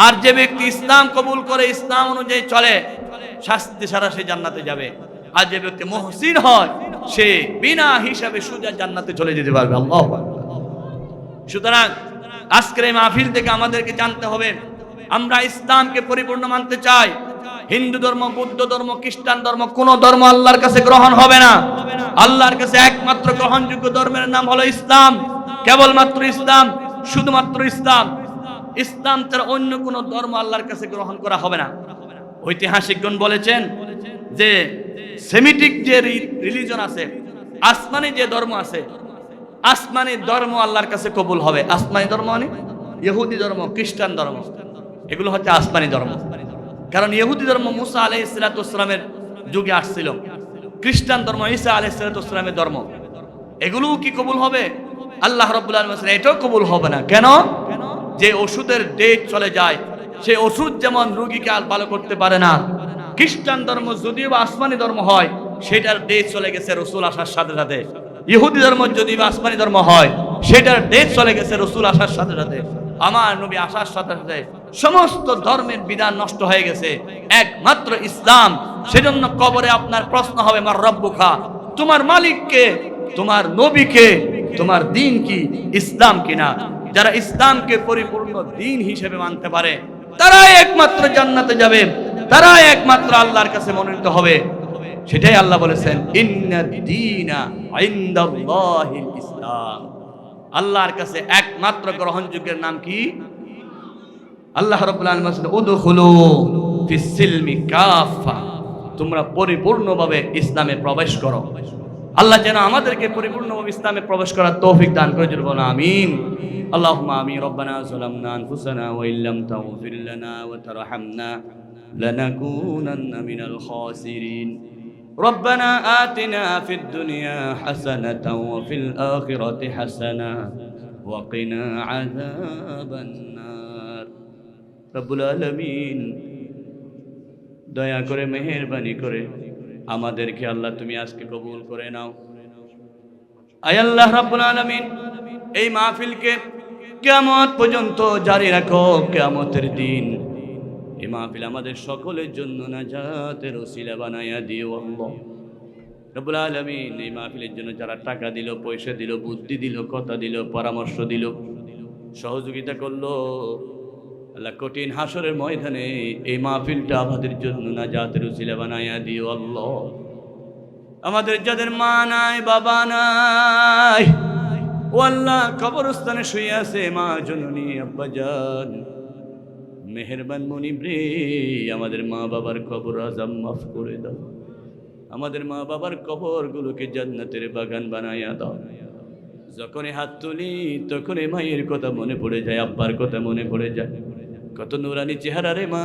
আর যে ব্যক্তি ইসলাম কবুল করে, ইসলাম অনুযায়ী চলে, শাস্তি ছাড়া সে জান্নাতে যাবে। আর যে ব্যক্তি মুহসিন হয় সে বিনা হিসাবে সোজা জান্নাতে চলে যেতে পারবে। আল্লাহু আকবার। সুতরাং আজকের এই মাহফিল থেকে আমাদেরকে জানতে হবে, আমরা ইসলামকে পরিপূর্ণ মানতে চাই। হিন্দু ধর্ম, বৌদ্ধ ধর্ম, খ্রিস্টান ধর্ম, কোন ধর্ম আল্লাহর কাছে গ্রহণ হবে না। আল্লাহর কাছে একমাত্র গ্রহণযোগ্য ধর্মের নাম হলো ইসলাম। কেবলমাত্র ইসলাম, শুধুমাত্র ইসলাম। ইসলাম ছাড়া অন্য কোন ধর্ম আল্লাহর কাছে গ্রহণ করা হবে না। ঐতিহাসিকগণ বলেছেন যে সেমিটিক যে রিলিজন আছে, আসমানি যে ধর্ম আছে, আসমানি ধর্ম আল্লাহর কাছে কবুল হবে। আসমানি ধর্ম মানে ইহুদি ধর্ম, খ্রিস্টান ধর্ম, এগুলো হচ্ছে আসমানি ধর্ম। কারণ ইহুদি ধর্ম মুসা আলাইহিস সালামের যুগে আসছিল, খ্রিস্টান ধর্ম ঈসা আলাইহিস সালামের ধর্ম। এগুলো কি কবুল হবে? আল্লাহ রাব্বুল আলামিন বলেন এটাও কবুল হবে না। কেন? যে ওষুধের ডেট চলে যায়, সেই ওষুধ যেমন রোগীকে আর ভালো করতে পারে না, খ্রিস্টান ধর্ম যদিও বা আসমানি ধর্ম হয় সেটার ডেট চলে গেছে রাসূল আসার সাথে সাথে। ইহুদি ধর্ম যদি বা আসমানি ধর্ম হয় সেটার ডেট চলে গেছে রাসূল আসার সাথে সাথে। আমার নবী আসার সাথে সাথে সমস্ত ধর্মের বিধান নষ্ট হয়ে গেছে, একমাত্র ইসলাম। সেজন্য কবরে আপনার প্রশ্ন হবে, মার রব্বুকা, তোমার মালিক কে, তোমার নবী কে, তোমার দিন কি ইসলাম কিনা। যারা ইসলামকে পরিপূর্ণ দিন হিসেবে মানতে পারে তারাই একমাত্র জান্নাতে যাবে, তারাই একমাত্র আল্লাহর কাছে মনোনীত হবে। সেটাই আল্লাহ বলেছেন, ইন্নাদ দীনা ইনদাল্লাহিল ইসলাম। আল্লাহর কাছে একমাত্র গ্রহণযোগ্যের নাম কি? আল্লাহ রাব্বুল আলামিন বলেছেন, উদখুলু ফিস সিলমি কাফা, তোমরা পরিপূর্ণভাবে ইসলামে প্রবেশ করো। আল্লাহ যেন আমাদেরকে পরিপূর্ণভাবে ইসলামে প্রবেশ করার তৌফিক দান করে। জোরে বলুন আমিন। আল্লাহুম্মা আমিন। রব্বানা যালামনা আনফুসানা ওয়া ইল্লাম তাগফির লানা ওয়া তারহামনা লানাকুনান্না মিনাল খাসিরিন। রব্বানা আতিনা ফিদ দুনিয়া হাসানাতাও ওয়া ফিল আখিরাতি হাসানা ওয়া কিনা আযাবান নার। রব্বুল আলামিন দয়া করে মেহেরবানি করে আমাদেরকে আল্লাহ তুমি আজকে কবুল করে নাও। আয় আল্লাহ রাব্বুল আলামিন, এই মাহফিলকে কিয়ামত পর্যন্ত জারি রাখো। কিয়ামতের দিন এই মাহফিল আমাদের সকলের জন্য নাজাতের ওসিলা বানায়া দিও আল্লাহ রাব্বুল আলামিন। এই মাহফিলের জন্য যারা টাকা দিল, পয়সা দিল, বুদ্ধি দিল, কথা দিল, পরামর্শ দিল, সহযোগিতা করলো, আল্লাহ কঠিন হাসরের ময়দানে এই মাহফিলটা আমাদের জন্য নাজাতের উসিলা বানায়া দিও আল্লাহ। আমাদের যাদের মা নাই, বাবা নাই, ও আল্লাহ কবরস্থানে শুয়ে আছে মা জননী, আব্বা জান, মেহেরবান মুনিব রে, আমাদের মা বাবার কবর আযাব মাফ করে দাও। আমাদের মা বাবার কবরগুলোকে জান্নাতের বাগান বানায়া দাও। যখনই হাত তুলি তখনই মায়ের কথা মনে পড়ে যায়, আব্বার কথা মনে পড়ে যায়। কত নুরানি চেহারা রে মা।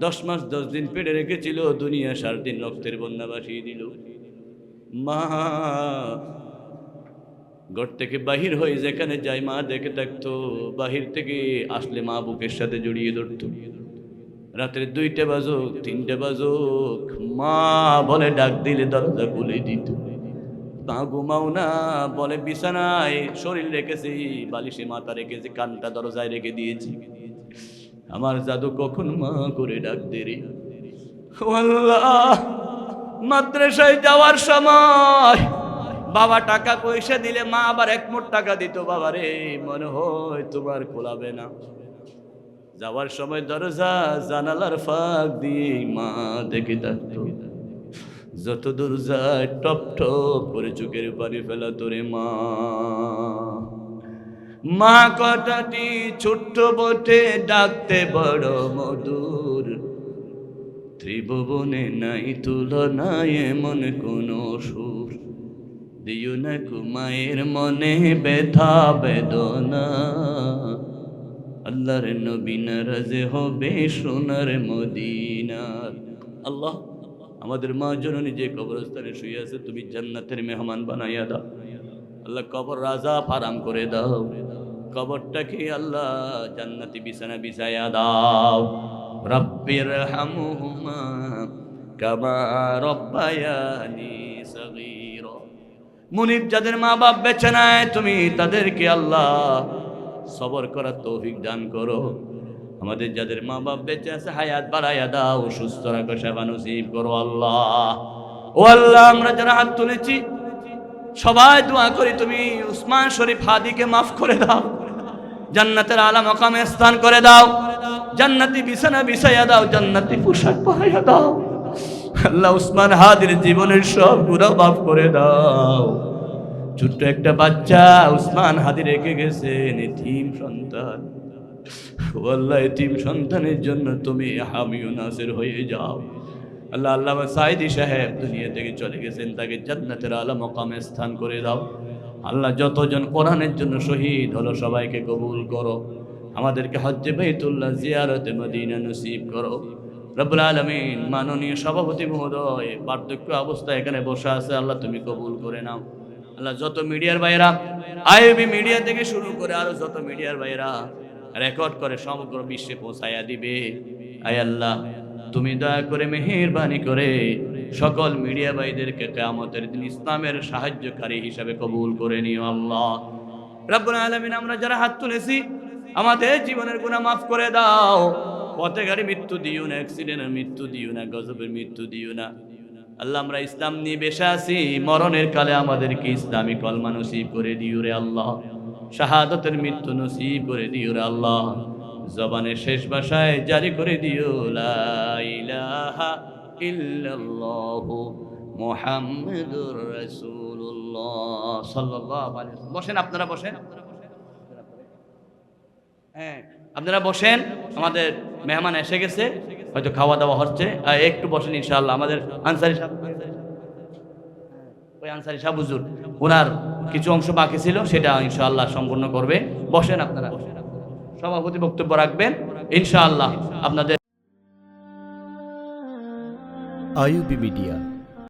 10 মাস 10 দিন পেটে রেখেছিল, দুনিয়া 7 দিন রক্তের বন্যা ভাসিয়ে দিল। মা ঘর থেকে বাহির হয়ে যেখানে যায় মা দেখে থাকতো, বাহির থেকে আসলে মা বুকের সাথে জড়িয়ে ধরত। রাতের 2টা বাজুক 3টা বাজুক মা বলে ডাক দিলে দরজা খুলে দিত। তা ঘুমাও না বলে বিছানায় শরীর রেখেছি, বালিশে মাথা রেখেছি, কানটা দরজায় রেখে দিয়েছি। আমার জাদু কখন মা করে ডাক দে রে। ও আল্লাহ, মাদ্রাসায় যাওয়ার সময় বাবা টাকা পয়সা দিলে মা আবার 1 মুঠ টাকা দিত। বাবা রে, মনে হয় তোমার খোলাবে না। যাওয়ার সময় দরজা জানালার ফাঁক দিয়ে মা দেখে থাকতো। যত দূর যায় টপ টপ করে চোখের পানি ফেলা তোরে মা। মা কথাটি ছোট্ট বটে, ডাকতে বড় মধুর। ত্রিভুবনে নাই তুলনায় এমন কোন সুর। দিও না মায়ের মনে ব্যথা বেদনা। আল্লাহর নবী নারাজ হবে সোনার মদিনা। আল্লাহ, আমাদের মা জননী যে কবরস্থানে শুয়ে আছে তুমি জান্নাতের মেহমান বানাইয়া দাও। আল্লাহ কবর আযাব হারাম করে দাও। কবরটাকে আল্লাহ জান্নাতি বিছানা বিছায়া দাও। রব্বির হামহুমা কামা রব্বায়ানি সগীরা। মুনিব যাদের মা বাপ বেঁচে নাই তুমি তাদেরকে আল্লাহ সবর করার তৌফিক দান করো। আমাদের যাদের মা বাপ বেঁচে আছে হায়াত বাড়াইয়া দাও, সুস্থ রাখো, সেবা নসিব করো আল্লাহ। ও আল্লাহ, আমরা যারা হাত তুলেছি সবাই দোয়া করি তুমি উসমান শরীফ হাদিকে মাফ করে দাও, জান্নাতের আলা মাকামে স্থান করে দাও, জান্নাতি বিছানা বিছাইয়া দাও, জান্নাতি পোশাক পরাইয়া দাও। আল্লাহ উসমান হাদির জীবনের সব গুনাহ মাফ করে দাও। ছোট্ট একটা বাচ্চা উসমান হাদি রেখে গেছেন, এতিম সন্তান। ও আল্লাহ, এতিম সন্তানের জন্য তুমি হামিউ নাসির হয়ে যাও। আল্লাহ, আল্লামা সাঈদী সাহেব দুনিয়া থেকে চলে গেছেন, তাকে জান্নাতের আলা মাকামে স্থান করে দাও। আল্লাহ, যতজন কোরআনের জন্য শহীদ হলো সবাইকে কবুল করো। আমাদেরকে হজ্জে বাইতুল্লাহ জিয়ারতে মদিনা নসিব করো। রব্বুল আলামিন, মাননীয় সভাপতি মহোদয় বার্ধক্য অবস্থায় এখানে বসে আছে, আল্লাহ তুমি কবুল করে নাও। আল্লাহ, যত মিডিয়ার ভাইরা, আইবি মিডিয়া থেকে শুরু করে আরো যত মিডিয়ার ভাইরা রেকর্ড করে সমগ্র বিশ্বে পৌঁছায়া দিবে, আয় আল্লাহ তুমি দয়া করে মেহেরবানি করে সকল মিডিয়া ভাইদেরকে কিয়ামতের দিন ইসলামের সাহায্যকারী হিসাবে কবুল করে নিও আল্লাহ রাব্বুল আলামিন। আমরা যারা হাত তুলেছি আমাদের জীবনের গুনাহ মাফ করে দাও। পথে গাড়ি মৃত্যু দিও না, অ্যাক্সিডেন্টের মৃত্যু দিও না, গজবের মৃত্যু দিও না। আল্লাহ আমরা ইসলাম নিয়ে বেশে আছি, মরণের কালে আমাদেরকে ইসলামী কলমা নসিব করে দিও রে আল্লাহ, শাহাদতের মৃত্যু নসিব করে দিও রে আল্লাহ, জবানের শেষ ভাষায় জারি করে দিও লা ইলাহা ইল্লাল্লাহু মুহাম্মাদুর রাসূলুল্লাহ সাল্লাল্লাহু আলাইহি ওয়াসাল্লাম। বসেন আপনারা, বসেন। হ্যাঁ আপনারা বসেন, আমাদের মেহমান এসে গেছে, হয়তো খাওয়া দাওয়া হচ্ছে, একটু বসেন ইনশাআল্লাহ। আমাদের আনসারী সাহেব, ওই আনসারী সাহেব হুজুর, ওনার কিছু অংশ বাকি ছিল, সেটা ইনশাআল্লাহ সম্পূর্ণ করবে। বসেন আপনারা, সভাপতি বক্তব্য রাখবেন ইনশাআল্লাহ আপনাদের। IUB media